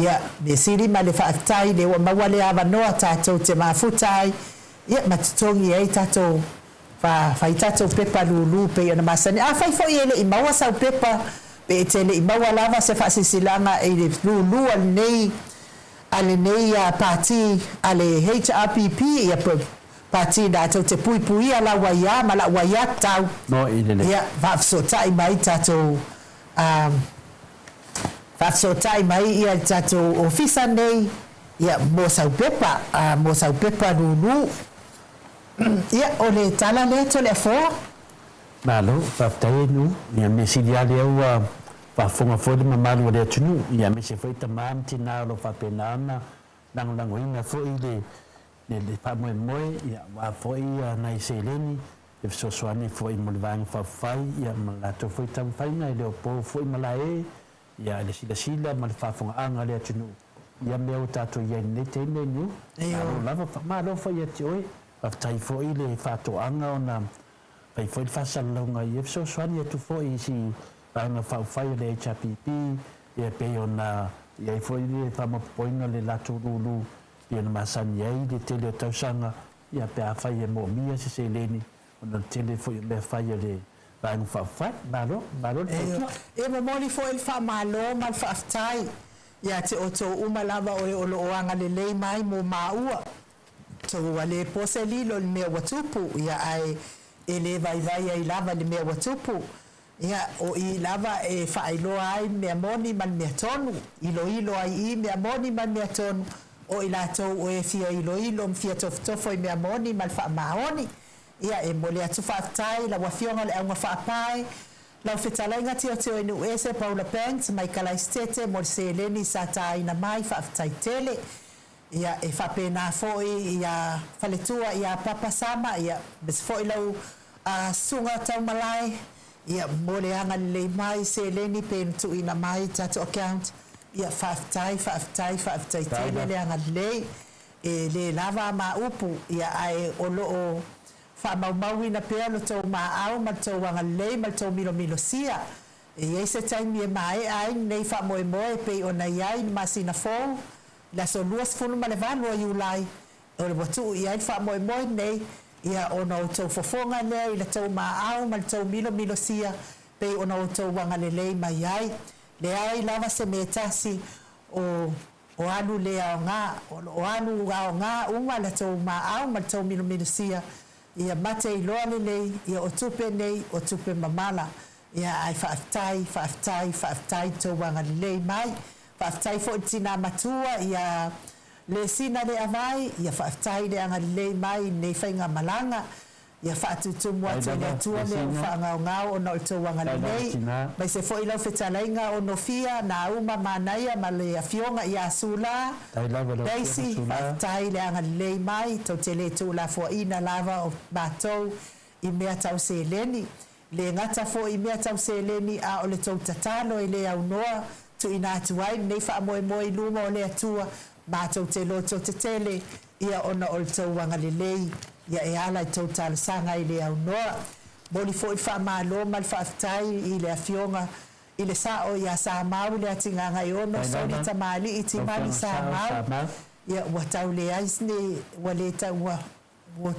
ia me siri ma le whaatai le wa mawale awa noa tatou te mafutai ia matutongi ai tatou fai tatou pepa lulu pe ona masani a fai foi ele i maua sau pepa pe tele i maua lava se fasisilanga e le lulu ale nei a parti ale HRPP ia parti da tau te pui pui ala waia ma la waia tau ia vafso tai mai tatou vafso tai mai ia tatou ofisa nei ia mo sau pepa lulu ia o le tala le to le fo malo fatai nu ia me silia le wa fa fonga fo de mamalu le tunu ia me se foi tamam tina lo fa penana nang ina fo ile le pa mo ia wa fo ia na iseleni e so soani fo i molvang fa fai ia ma to foi tam fai na le po fo i malae ia le sila ma fa fonga anga le tunu ia me o tato ia ne te menu lava fa malo fo ia tioi aftai fo ile fato anga ona pai fo fasa longa i so swani tu fo i si anga fa fai le HPP e pe ona ia fo ile fa mo poinga le lato lulu ia na masani ai de tele tausanga ia pe a fai e mo mia se leni ona tele fo le fai le anga fa fa malo e mo moli fo il fa malo mal fa aftai ia te oto uma lava o lo anga le mai mo maua to wale poseli lo me watupu ia ai ele vai ai lava le me watupu ia o I lava e failo ai me moni man me tonu ilo ai I me moni man me tonu o ila to o e fia ilo mfia tofo me moni mal fa maoni ia e mole atu fa tai la wafionga le anga fa pai la fetala inga tio inu ese Paula Pengs mai kala estete mo se leni sa tai na mai fa tai tele ia e fa pena foi ia faletua ia papa sama ia bes foi lau sunga tau malai ia mole anga le mai se leni pen tu ina mai tato account ia fa tai tele le anga le e le lava ma upu ia ai o fa mau ina pe lo tau ma au ma tau anga le ma tau milo sia e ese time e mai ai nei fa mo pe ona ia ma sina fo la so luas fulu ma le vano i ulai o le watu i ai wha moe nei ia o na o tau fofonga nei i la tau maau ma le tau milo sia pe o na o tau wanga le lei mai ai le ai lava se me tasi o anu le ao ngā o anu ao ngā unga le tau maau ma le tau milo sia ia mate i loa le lei ia o tupe nei o tupe mamala ia ai whaaftai tau wanga le lei mai whaaftai fo tina matua ia le sina le avai ia whaaftai le anga le mai nei whainga malanga ia whaatutumu atu le atua le whaangao o no tau wanga le nei mai se fo ilau whetalainga o no fia na uma manaia ma le afionga ia asula leisi whaaftai le anga le mai tau te le tu la fo ina lava o batou i mea tau se leni le ngata fo i mea tau se leni a o le tau tatalo i le au noa tu ina atuai nei wha moe luma o le atua mātou te loto te tele ia ona o le tau wanga le lei ia e ala i tau talasanga i le au noa Moli fo I whaamalo mal whaafitai I le afionga I le sao ia sa mau le atinganga I ono so ni tamali I timali sa mau ia ua tau le aisne ua le taua ua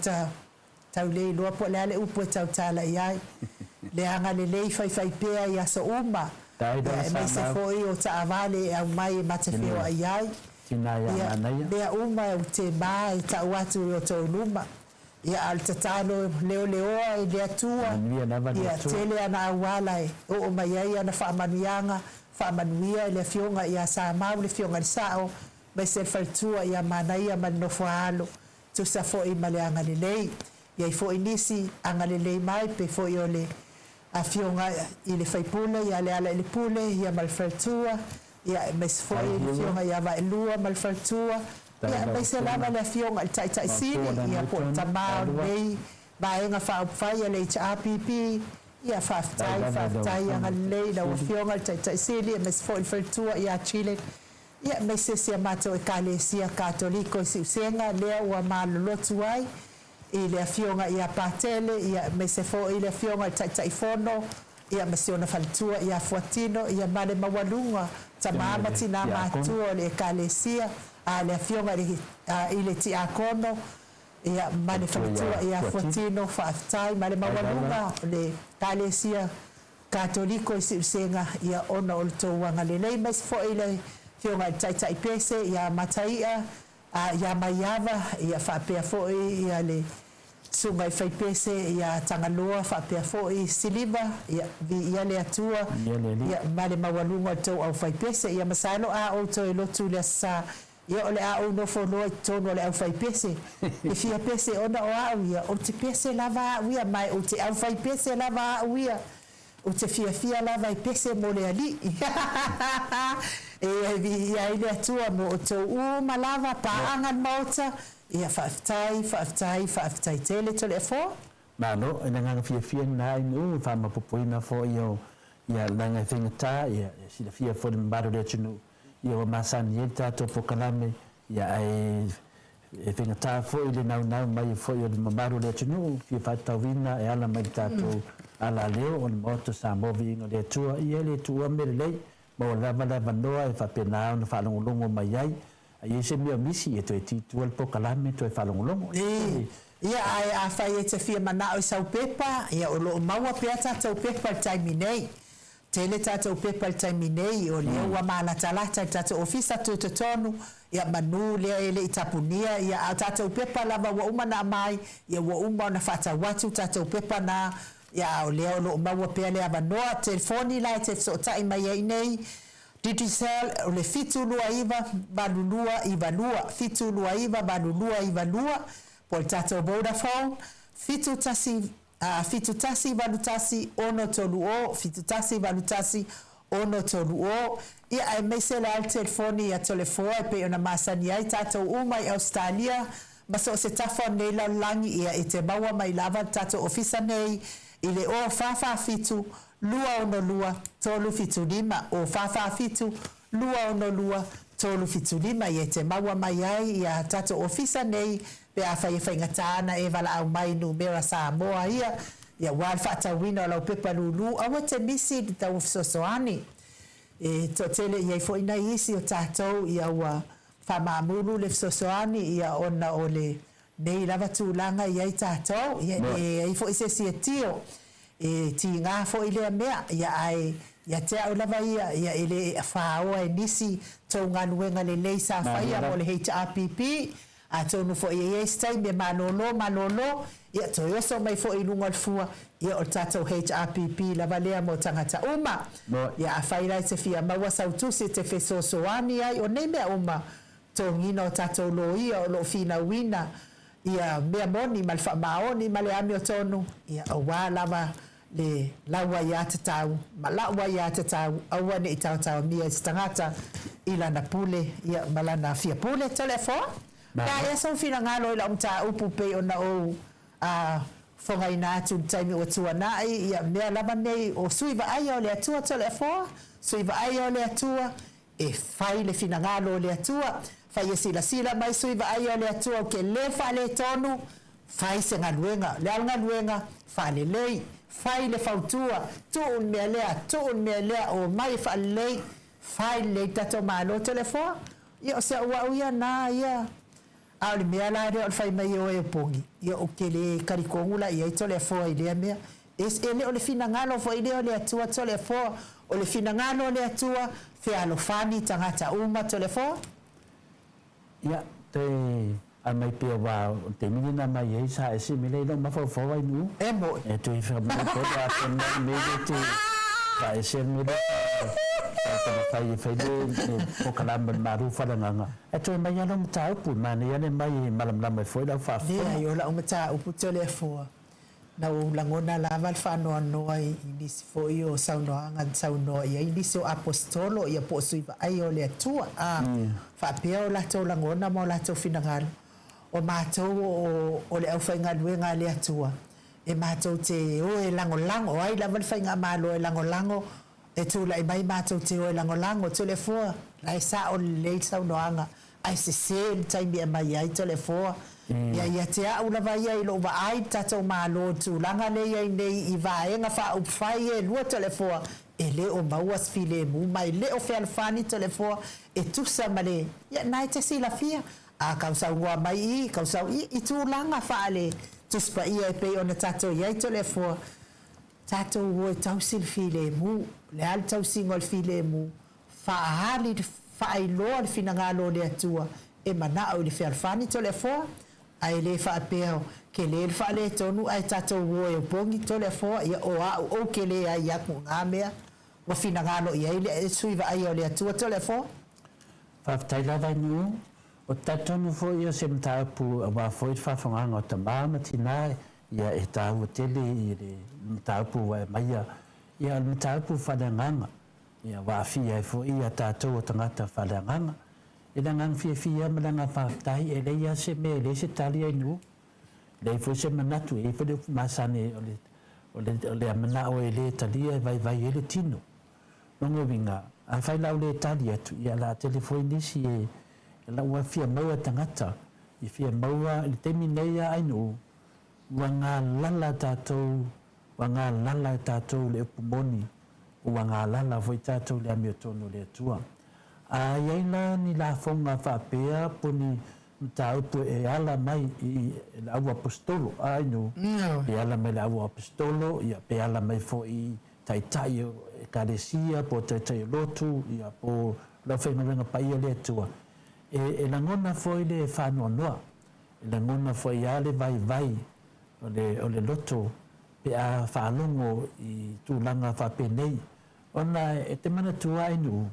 tau le loa po le ale upo tau tala iai le anga le lei fai pea ia sa uma mai se foi o ta avale au mai mate feo iai le uma o te mai ta watu o to luma ia al tatalo leo I le atua ia tele ana wala o mai ai ana whaamanuia le fionga ia sa mau le fionga sao mai se faltua ia manaia manno foalo tu sa foi male anga le lei ia foi nisi anga le lei mai pe foi o le a fionga I le faipule ia le ala le pule ia mal faltua ia mai se foi le fionga ia va lua mal faltua ia mai se lava le fionga il tai sili ia po tamao lei baenga fai le HRPP ia faftai anga lei la fionga il tai sili mai se foi faltua ia Chile ia mai se sia mato e kalesia katoliko si usenga lea ua malolotu ai I le afionga ia patele ia mai se fo I le afionga tai fono ia mai se ona faltua ia fuatino ia male mawalunga tamama tina matua le kalesia a le afionga I le ti akono ia male faltua ia fuatino faftai male mawalunga le kalesia katoliko si usenga ia ona olto wanga le nei mai se fo I le fionga tai pese ia mataia ia maiava ia whapea foi ia le sunga I whai pese ia tangaloa whapea foi siliva ia le atua ia male mawalunga tau au whai pese ia masalo a o to lotu le sa ia ole a o no fono I tono le au whai pese I fia pese ona o au ia o te pese lava au ia mai o te au whai pese lava au ia o te fia lava I pese mo le ali ia ile atua mo o tau malava paanga Maota ia whaafitai tele tole e fo Malo, ina nganga fia na inu whama pupuina fo ia langa whengata ia sila fia fo de mbaro le tunu ia o masani e tato fo kalame ia e whengata fo ile nau mai fo ia de mbaro le tunu fia whaitawina e ala mai tato ala leo o Maota Samoa Viiga le tua ia le tua merelei mo lava noa e whapena na whalongolongo mai ai ai se mia misi e toi titu al pokalame toi whalongolongo ia ai a whai e te fia mana o sau pepa ia o loo maua pea tātou pepa al taimi nei tele tātou pepa al taimi nei o leo wa malatalata tātou ofisa tonu ia manu lea ele I tapunia ia tātou pepa lava wa umana mai ia wa uma na whatawatu tātou pepa na ia o leo lo maua pea le avanoa telefoni lai te sotai mai ai nei digital o le fitu lua iva balulua iva lua fitu lua iva balulua iva lua por tato Vodafone fitu tasi valutasi ono toluo fitu tasi valutasi ono toluo ia ai mese la telefoni ia telefoa pe ona masani ai tato uma I Australia maso se tafa nei la langi ia e te maua mai lava tato ofisa nei ile o fafa fitu lua ono lua tolu fitu lima o fafa fitu lua ono lua tolu fitu lima ia te maua mai ai ia tato ofisa nei pe a whaingatana e wala au mai numera Samoa ia wal whaatawina o lau pepa lulu awa te misi di tau fisosoani e to tele ia fo ina isi o tātou ia ua whamamulu le fisosoani ia ona o le nei lava tūlanga ia I tātou ia fo ise si tio e ti ngā fo I lea mea ia te au lava ia ele whaoa e nisi tau ngā nuenga le nei sa whaia mo le HRPP a tonu fo ia stai me malolo ia to yoso mai fo I lunga fua ia o tātou HRPP lava lea mo tangata uma ia a whairai te fia maua sautusi te whesosoani ai o nei mea uma tō ngina o tātou lo ia o lo fina wina ia mea moni mal whamaoni male ami o tonu ia o wā lava le laua ia te tau ma laua ia te tau aua ne I tau mia I tangata ila na pule ia malana fia pule telefon ka ia so fina ngalo ila umta upu pe ona o fonga ina tu taimi o tuanai ia mea lava nei o suiva ai o le atua telefon suiva ai o le atua e fai le fina ngalo le atua fai sila mai suiva ai o le atua ke le fa le tonu fai se ngaluenga le ngaluenga fa le lei fai le fautua tu me lea o mai fa le fai le tato malo telefon ia se wa ia na ia al me la re fai mai o e pongi ia o ke le karikongula ia telefon ile me es ele o le finangalo fo ile o le atua telefon o le finangalo le atua fe alo fani tangata uma telefon ia te a mai pe wa te menina mai e sa e simile no ma fo ai nu e mo e tu fa mo ko da te me te fa e se mo da fa de ko kala ma ru fa nga e tu mai no mta pu ma ne ne mai malam mai foi da fa ia yo la mta upu telefon na o langona lava fa no ai ni fo io sauno ia ni so apostolo ia po sui ai o le atua fa peo la to langona mo la to finangal o matou o le au fainga luenga le atua e matou te o e lango ai la fainga malo e lango e tu la mai matou te o e lango telefon la sa o le saunoanga ai se tai mai ai telefon ia te au la vai ai lo vai tato malo tu langa le ai nei I vai nga fa u fai e lua telefon e le o mauas file mu mai le o fel fani telefon e tu sa male ia nai te si la fia a causa ua mai causa I tu langa fa le tu spa ia pe ona tato ia telefon tato o tau sil file mu le al tau singol file mu fa hali fa I lo al finangalo le atua e mana o le fel fani telefon ai le fa peo ke le fa le tonu ai tato wo e pongi telefon ia o ke le ai ya ku ngamea wa finangalo ia ile suiva ai o le atua telefon fa taila vai nu o tato no fo ia se mta pu wa fo fa fanga ta mama tina ia e ta o tele ile mta pu wa mai ia mta pu fa da nganga ia wa fia fo ia tato o tangata fa da nganga ina ngang fia malanga fa tai ele ia se me le se tali ai nu le fo se manatu e fo de masane ole amana o ele tali vai ele tino no vinga a fai la le tali atu ia la telefoni si e la wa fia maua tangata I fia maua I te mineia ai nu wanga lala tātou le upumoni wanga lala foi tātou le amiotono le atua a iaina ni la fonga whapea poni mta upu e ala mai I la au apostolo ai nu e ala mai la au apostolo ia pe ala mai fo I taitai e karesia po taitai lotu ia po la whainga paia le atua e la ngona foi le whanua noa e la ngona foi ale vai o le loto pe a whalongo I tūlanga whapenei ona e te mana tua ai nu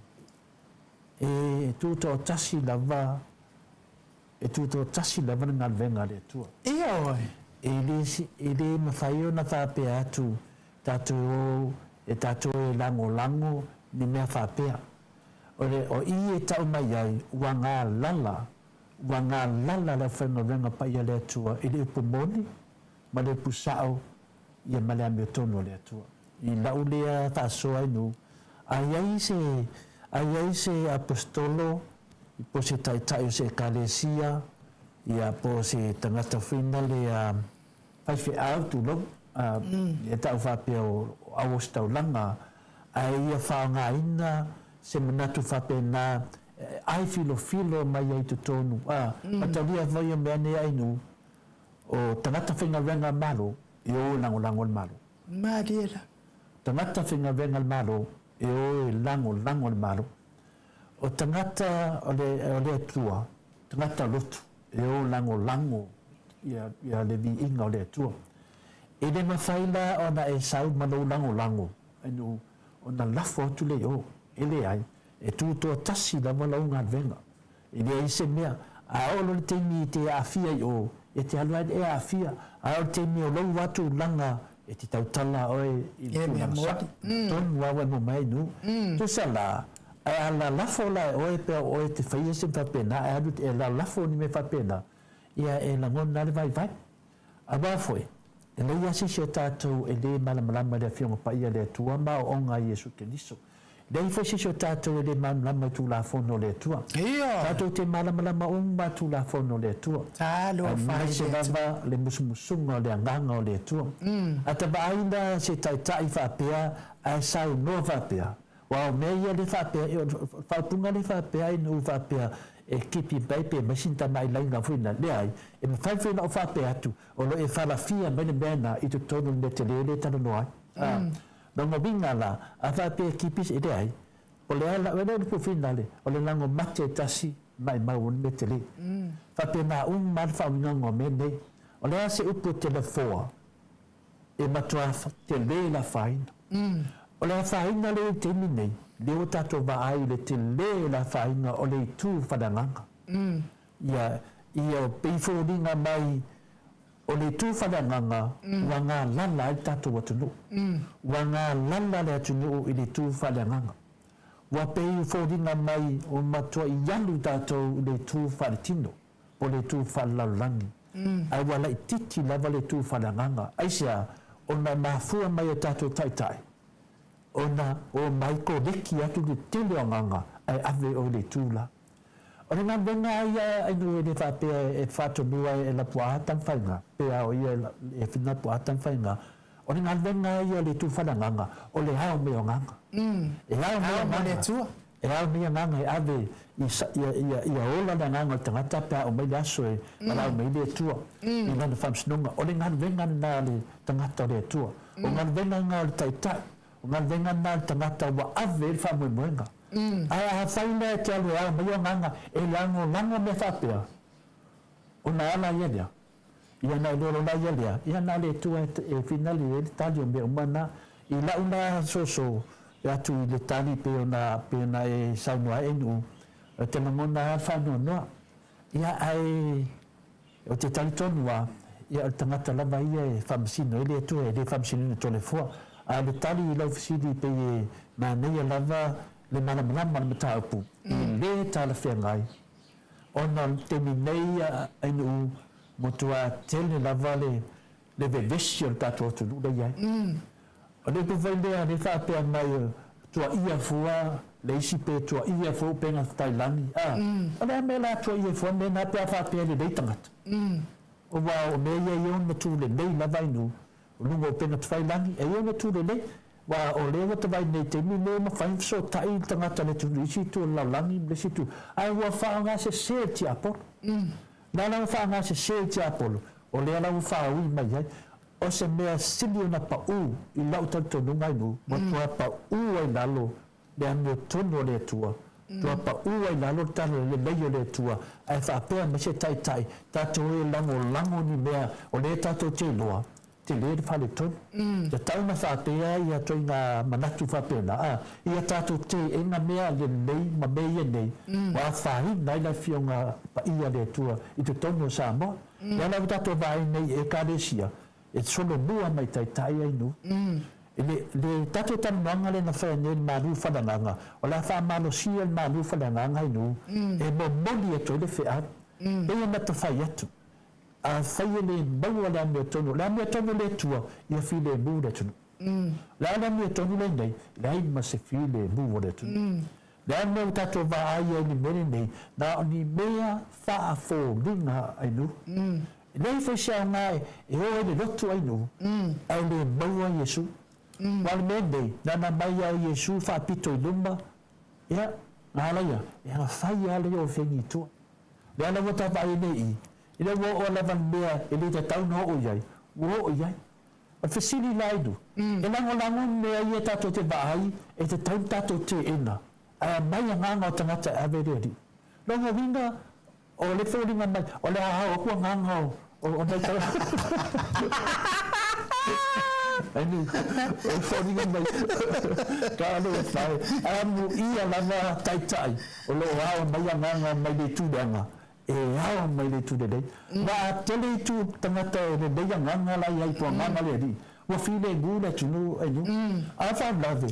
e tu to tasi lava na venga le tua ia e le mafai ona whape atu tato e lango ni mea whapea o I e tau mai ai wanga lala la whenga venga paia le atua I le upumoni ma le pusao ia ma le amiotono le atua I lau lea whasoa ai nu ai se apostolo I po se taitai o se kalesia ia po se tangata whina le whaiwhi au tu lo e tau whapea o awas tau langa ai ia whaanga ina se manatu whapena ai filo mai ai tu tonu matalia vai o meane ai nu o tangata whinga renga malo I o lango malo Mariela tangata whinga renga malo e o lango malo o tangata o le atua tangata lotu e o lango ia le Viiga o le atua e le mawhaila ona e sau malo lango anu ona lafo atu le o ele ai e tu to tasi la wala unga venga e le se mea a olo te mi te afia o e te alwa e afia a o te mi o lo watu langa e te tautala oe I ton wawe mo mai nu tu sala a la lafo la oe pe oe te whaia se whapena a adu e la lafo ni me whapena ia e la ngona le vai a wafoe e le ia se se tātou e le malamalama le awhionga paia le atua ma o onga Iesu Keriso dei foi si tato le malama tu la fono le tua tato te malama umba tu la fono le tua talo fai se lava le musumusunga le anganga le tua ata bainda se tai fa pea ai sai no fa pea wa meia le fa pea fa punga le fa pea no fa pea e kipi pepe masinta mai lainga fuina le ai e me fai fuina o fa pea tu o lo e fa la fia bena i tu tonu le telele tano noai no mo binga la a fa pe kipis ide ai o le ala wena le finale o le lango mate tasi mai mau le tele fa pe na mal fa ngo mene o le se upu telefona e matua te le la faina o le faina le temine le o tato va ai le te le la faina o le tu fadanga ia pe fo dinga mai o le tu whananganga wanga lala i tatou atunu wanga lala le atunu i le tu whananganga wa pei fōringa mai o matua i anu tatou le tu whanitino o le tu whanaulangi ai wala i titi lava le tu whananganga aisia o na mafua mai o tatou taitai o mai ko leki atu le tele o nganga ai ave o le tu la o nga venga ia inu le fa pe e fato bua e la puata fainga pe o ia e fina puata fainga o nga venga ia le tu falanga o le hao me nganga e hao me le tu e hao me nganga e ave ia ola na nganga tangata pe o me laso e ala me le tu i na famsnunga o nga venga na le tangata le tu o nga venga nga taita o nga venga na tangata wa ave fa mo moenga a faina te alu a mai nganga e lango me fapea ona ala yelia ia na lo la yelia ia na le tu e finali e talio me umana i la una soso ya tu le tali pe na e Samoa enu te mangona fa no ia ai o te tali tonua ia tangata lava ia e famsino ele tu e le famsino to le fo a le tali la ofisini pe na ne lava le malama le taupu le tala fengai ona te minei inu motua tele lavale le vevesio tato tu lu ia o le tu vai le fa pe mai tua ia fua le isi pe tua ia fu pe na Tailani ona me la tua ia fu me na pe fa pe le tangat o wa o me ia yo tu le nei lavai nu lu mo pe na Tailani e yo tu le wa o le te vai nei te mi le ma fai so tai tangata le tu isi tu la langi le situ ai wa fa nga se ti apo la fa nga se ti apo o le la fa ui mai ai o se mea sili na pa u i lau tanto nungai nu mo tua pa u ai lalo le anu tono le tua tua pa u ai lalo tano le leio le tua ai fa pea ma se tai tato e lango ni mea o le tato te loa te le fa le ton te tau na fa pea ia toi nga manatu fa pena ia tato te e nga mea le nei ma mea nei wa fahi nai la fionga pa ia le tua i te tono Samoa ia la tato vai nei e karesia e solo bua mai tai ai nu le tato tan manga le na fa nei malu fa nanga o la fa malo sia malu fa nanga ai nu e mo moli e to le fe a e na to fa yatu a faia le baua la mea tono le tua ia file mu le tunu la mea tono le nei la ima se file mu le tunu la mea tato va aia ni mene nei na ni mea faa fo linga ai nu nei fai sia ngai e o ele lotu ai nu ai le baua Yesu wale me nei na mai au Yesu fa pito i lumba ia na ala ia ia fai ale o fengi tua le ala wata vai nei ina wo o lava mea ele te tau no o iai wo o iai a fesili laidu e lango mea ia tato te vai e te tau tato te ena a mai a nganga o tangata avereri longo winga o le whoringa mai o le ahau o kua nganga o mai tau Ani o whoringa mai ka alo e whai amu ia lava taitai o lo hao mai a nganga mai le tūdanga e hao mai le tu de dei wa tele tu tangata de dei nganga la ia to nganga le di wa file gula tunu enu a fa lave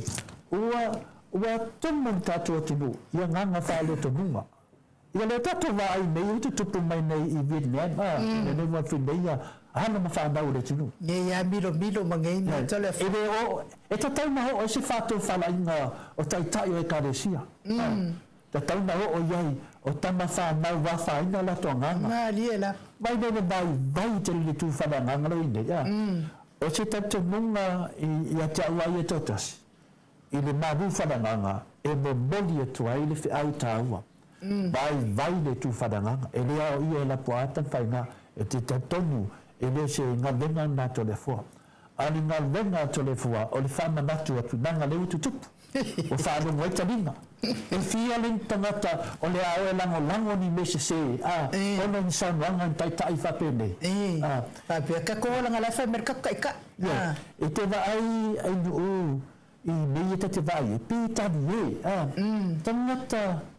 wa tomo tato tunu ia nganga fa le to bunga ia le tato va ai nei tu tu mai nei I Vietnam ne wa file ia ana mawhanau le tunu ia milo mangai na tole e le o e tatau na o se whātou whalainga o taitai o e karesia tatau na o iai o tama whanau wa whainga la toa nganga ma liela mai nene vai te li tu whananganga lo ine o se tatu munga i a te awai e totasi i le maru whananganga e mo moli e tua i le whi au tāua vai le tu whananganga e le au i e la poata whainga e te tatonu e le se ngā venga nā tole fua ani ngā venga tole fua o le whamanatu atu nanga le utu tupu o whanongo e taringa e fia le tangata o le ao e lango ni me se ono ni sauanga ni taitai whapene whapea ka koholanga la wha merka kaika e te wa ai nuu i mei te vai e pi tani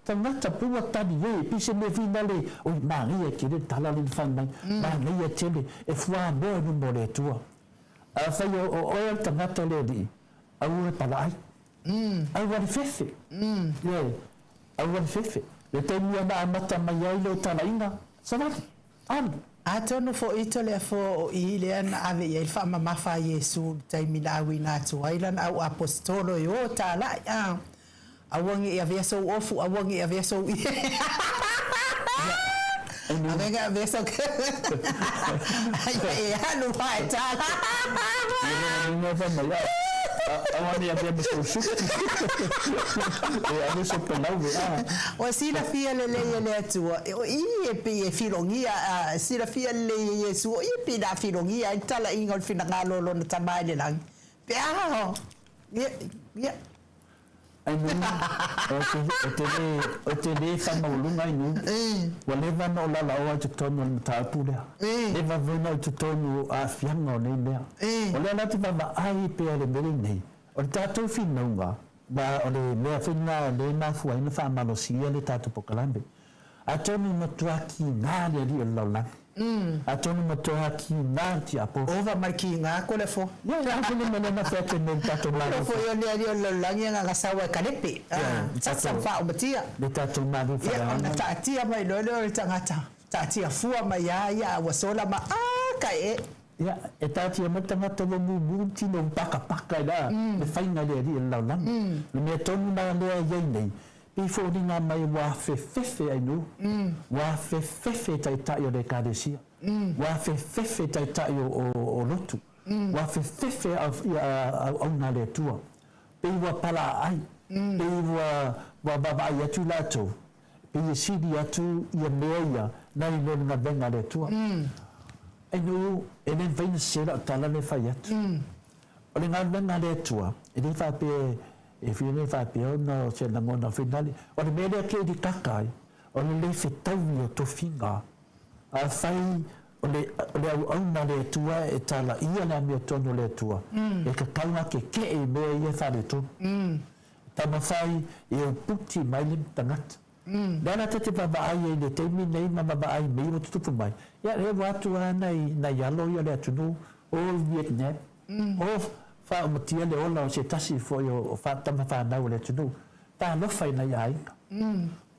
tangata pua tani pi se me vinale o mangia kire tala le whanai mangia tele e fua moa ni mo le tua a whai o oia tangata le di au e palai au wari fefe au wari fefe le temi ana amata mai ai leo tala inga savali Atono fo itole fo ile an ave ye fa mama fa Yesu taimi la wina tu ailan au apostolo yo tala awangi ya veso ofu awangi ya veso Amenga veso ya hanu fa tala awani ya veso suku e adesso penau o sila fia le tua e pe filongia sila fia le Yesu e pe da filongia tala ingol fina ngalo lo na tamale lang pe ya ai no o te le fa maulunga inu waleva no la o te tono tapu le eva vona te tono a fianga nei mea o le lati va ai pe le nei o tato finunga ba o le mea fina le na fuai na fa malosia le tato pokalambe atonu matuaki ngale li lola atonu matuaki nanti apo over marki nga ko le fo ya ko le mena na fa te no tato la fo yo le lola nga sawa kanepe sa fa o batia le tato maru fa na tatia mai lo tangata tatia fua mai ya wasola ma kai ya e tatia matangata lo mu tino paka da le fainga le lola le me tonu na le ye nei before ni nga mai wa fefe ai no wa fefe tai o le kadesia wa fefe tai o lotu wa fefe au na le tua pe wa pala ai pe wa baba ya tu lato pe sidi atu ya meia na le na venga le tua ai no e le vem sera tala le faiat o le nga venga le tua e le fa pe e fine fa pio no se na mona finale o le mele ke di takai o le fetau o to finga a fai o le au na le tua e tala ia na mi tono le tua e ka kaunga ke e me ia fa le tu tama fai e o puti mai le tangat dana te pa ai e le temi nei mama ba ai me o tutu mai ya e watu na yalo ia le tunu o Vietnam o fa matia le ola se tasi fo yo fa tama fa na le tunu ta lo fa na yai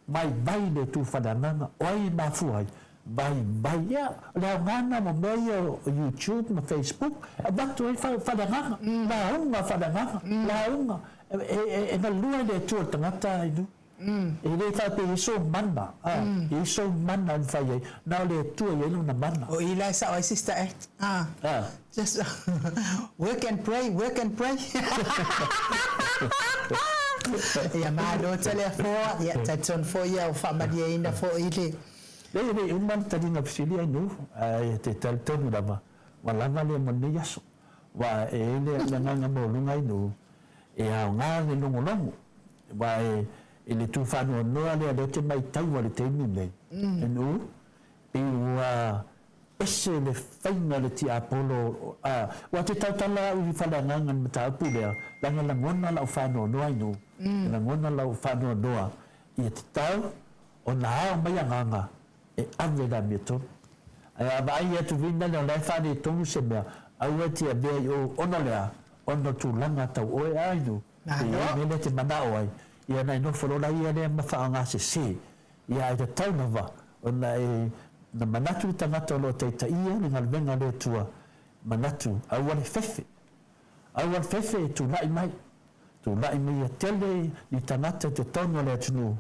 mai bai le tu fa dana oi ma fu ai bai ya la ngana mo meio YouTube ma Facebook ba tu fa dana la unga fa dana la unga e na lua le tu tangata idu e le fa pe so manna e so manna fa ye na le tu ye no na manna o ila sa o sister just work and pray ya malo telefone ya tatson fo ya fa madia ina fo ile le man tadi na psilia no te tal tonu dama wala vale mo ne yaso wa ele na mo lunga no e a nga le longo wa ele tu fa no ale te mai tau le te ni nei no e wa ese le faina le ti apolo wa te tautala u fala nganga mata pule la ngona la fa no ai no la ngona la fa no i te tau o na mai nganga e ave da mito ai vai tu vinda no la fa ni tonu se me au ti be o onolea ono tu langa tau o ai no e me te manda oi ia na no folo la ia le ma fa nga se ia te tau nova ona na manatu tangata lo te ia ni ngalvenga le tua manatu awale fefe tu lai mai a tele ni tangata te tono le tunu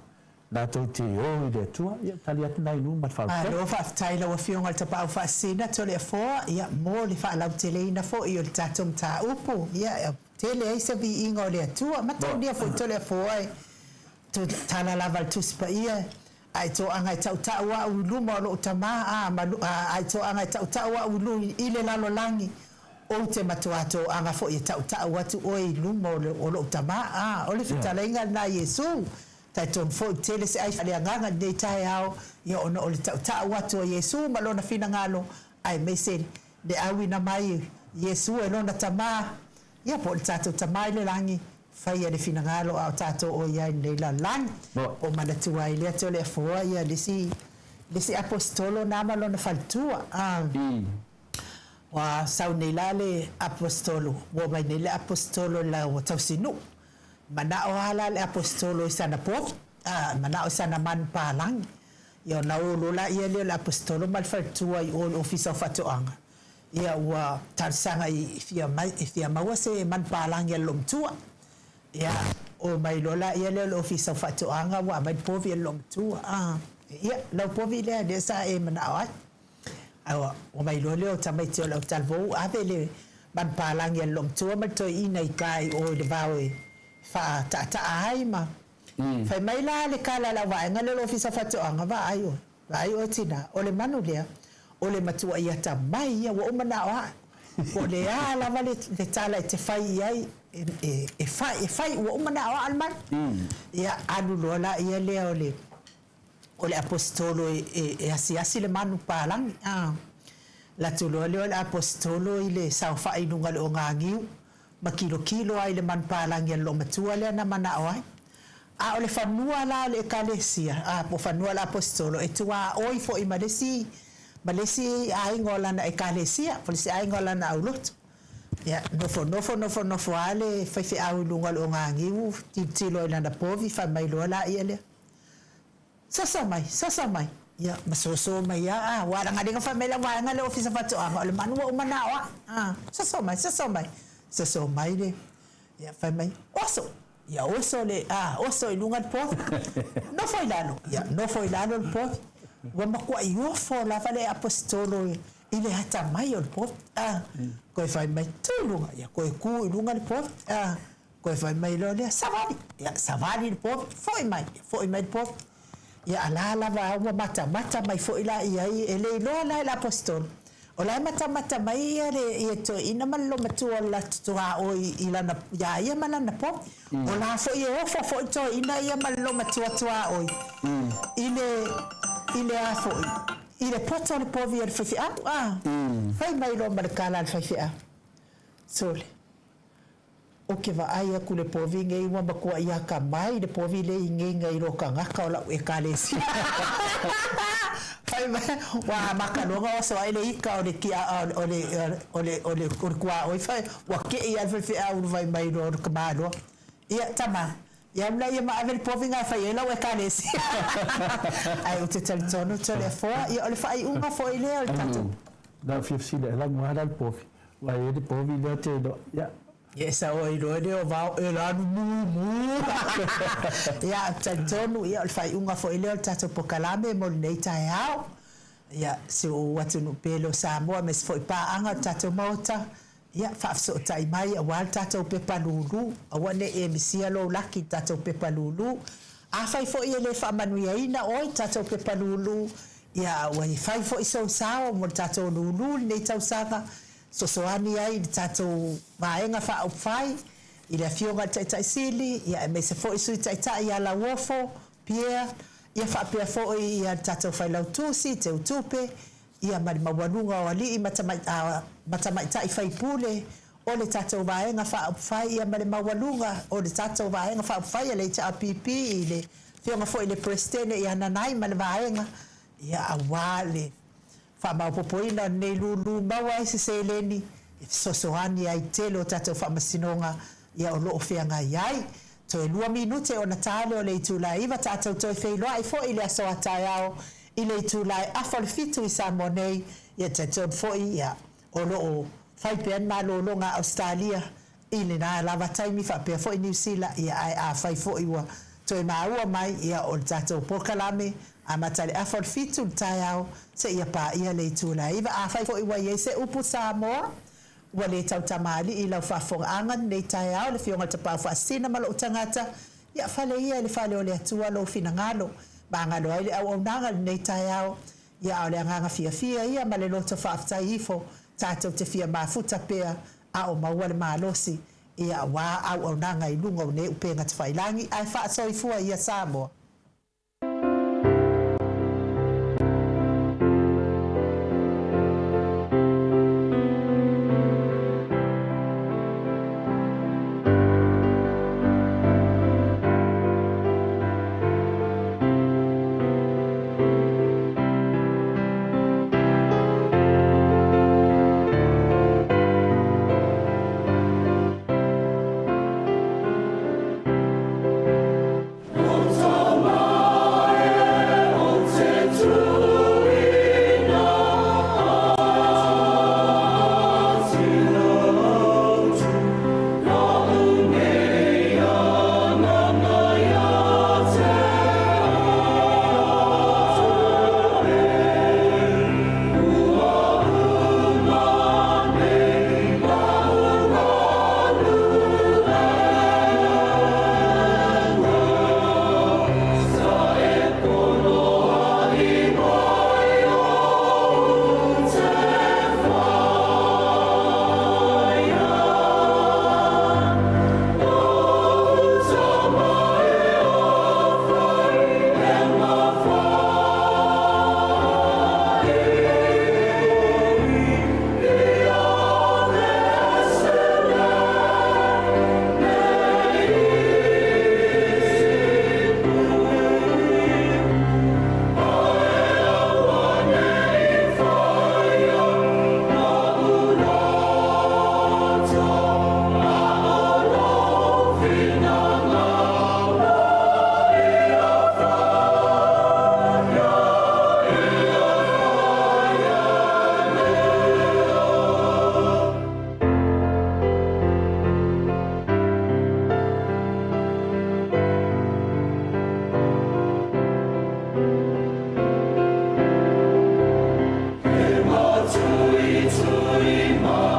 na to te o le tua ia tali atu nai nu matfa lo fa taila wa fionga te pa fa sina to le fo ia mo li fa la tele na fo i o tatum ta upu ia tele ai se Viiga le tua ma to dia fo to le fo ai to tala la val tu spa ia ai to anga tau wa ulu mo lo tama ai to anga tau wa ulu ile la lo langi o te matuato anga fo i tau wa tu oi lumo o lo tama o le fitalenga na Yesu tai ton fo tele se ai ale nganga de tai ao ia ona o le tau wa tu Yesu ma lo na fina ngalo ai me se de awi na mai Yesu e lo na tama ia po tato tama ile langi fai le fina ngalo au tato o ia nei la lang o manatu ai le to le fo ia lesi apostolo na malo na faltua wa sau nei la le apostolo wo mai nei le apostolo la o tausinu mana o hala le apostolo sana pot mana o sana man palang ia na o lola ia le apostolo mal faltua i all office of atoanga ia wa tarsanga i fia mai se man palang ia lomtua ia o mai lola ia le office of atoanga wa mai povi lomtua ia la povi le de sa e mana ai awa o mai lola o tamai te o talvo avele man palang ia lomtua ma to ina i kai o de vawe fa ta ai ma fa mai la le kala la wa ngale lo office of atoanga va ai o tina o le manu le o le matua ia ta mai ia o mana wa o le ala vale le tala te fai ai e fai o mana wa alman ia anu lola ia le o le apostolo e asi le manu palang la tulo le apostolo ile sa fai nunga le ongangiu ma kilo ai le man palang ia lo matua le na mana wa o le fanua la le kalesia po fanua la apostolo e tua oi fo i malesi ai ngola na ekalesia polisi ai ngola na ulot ya no fo ale fe au lunga lo ngangi u tilo ina na povi fa mai lo la ile sasa mai ya masoso mai ya wala ngadi ka famela wa ngale office fa to le manu o manawa sasa mai le ya fa mai oso le oso lunga po no foi lano po wa makua io fo la vale apostolo ile hata mai o po ko fai mai tulunga ya ko ku lunga po ko fai mai lo le savali po foi mai po ya ala va mata mai foi la ia ele lo la apostolo o la mata mai ia to ina malo matua la tua o ila na ya ia malana po o la fo to ina ia malo matua tua o ile afo ile poto le povi al fafi fai mai lo marcala al fafi sole o que va ai ku le povi ngai wa ko ia ka mai le povi le ngai ro ka ngaka o la e kalesi fai mai wa makalo go so ile ika o le ki o le kwa o fai wa ke ia fafi vai mai ro ka malo ia tama ya mla ya ma avel povinga fa yela we kanesi ai o te teletono te le fo ya o le fai unga fo ile o tato da fifsi le la mo dal povi wa ye de povi le te do ya sa o ilo de o va e la mu ya teletono ya o fai unga fo ile o tato po kalame mo nei tai ao ya se o watu no pelo Samoa mes fo pa anga tato Maota ya fafso tai mai a wal tato pepa lulu a wane e misia lo laki tato pepa lulu a fai fo ile fa manuia oi tato pepa lulu ya wai fai fo iso sao mo tato lulu nei tau saka so ani ai tato vaenga fa au fai ile fionga tai sili ya me se fo iso tai ya la wofo pia ya fa pia fo ya tato fai la tusi te utupe ia mawanunga wali matamai tai fai pule o le tatou vaenga fa fai ia mawanunga o le tatou vaenga fa fai le TPP ile fionga foi le prestene ia nanai mal vaenga ia awale fa ma popoina nei lulu mawa se leni sosoani ai telo tatou fa masinonga ia o lo fianga iai to e 2 minute o natale o le itulaiva tatou to fei lo ai fo ile so ataiao I le tu lai afal fitu I Samoa nei ia te ton foi ia o loo fai pean malolonga Australia I le na lava taimi fa pe foi New Zealand ia ai a fai foi ua toi maua mai ia o tatou pokalame a matale afal fitu tai au se ia pa ia le tu lai iwa a fai foi ua ia se upu Samoa ua le tau tamali I lau whafonga nei tai au le fionga te pau whaasina malo utangata ia fale ia le fale o le atua lo fina ngalo ma ngalo ai le au au nanga nei tai au ia au le anganga fia ia ma le loto whaaftai ifo tātou te fia mafuta pea a o maua le malosi ia wā au au nanga I lunga o ne upenga te whailangi ai wha soifua ia Samoa. Tui, tui, ma.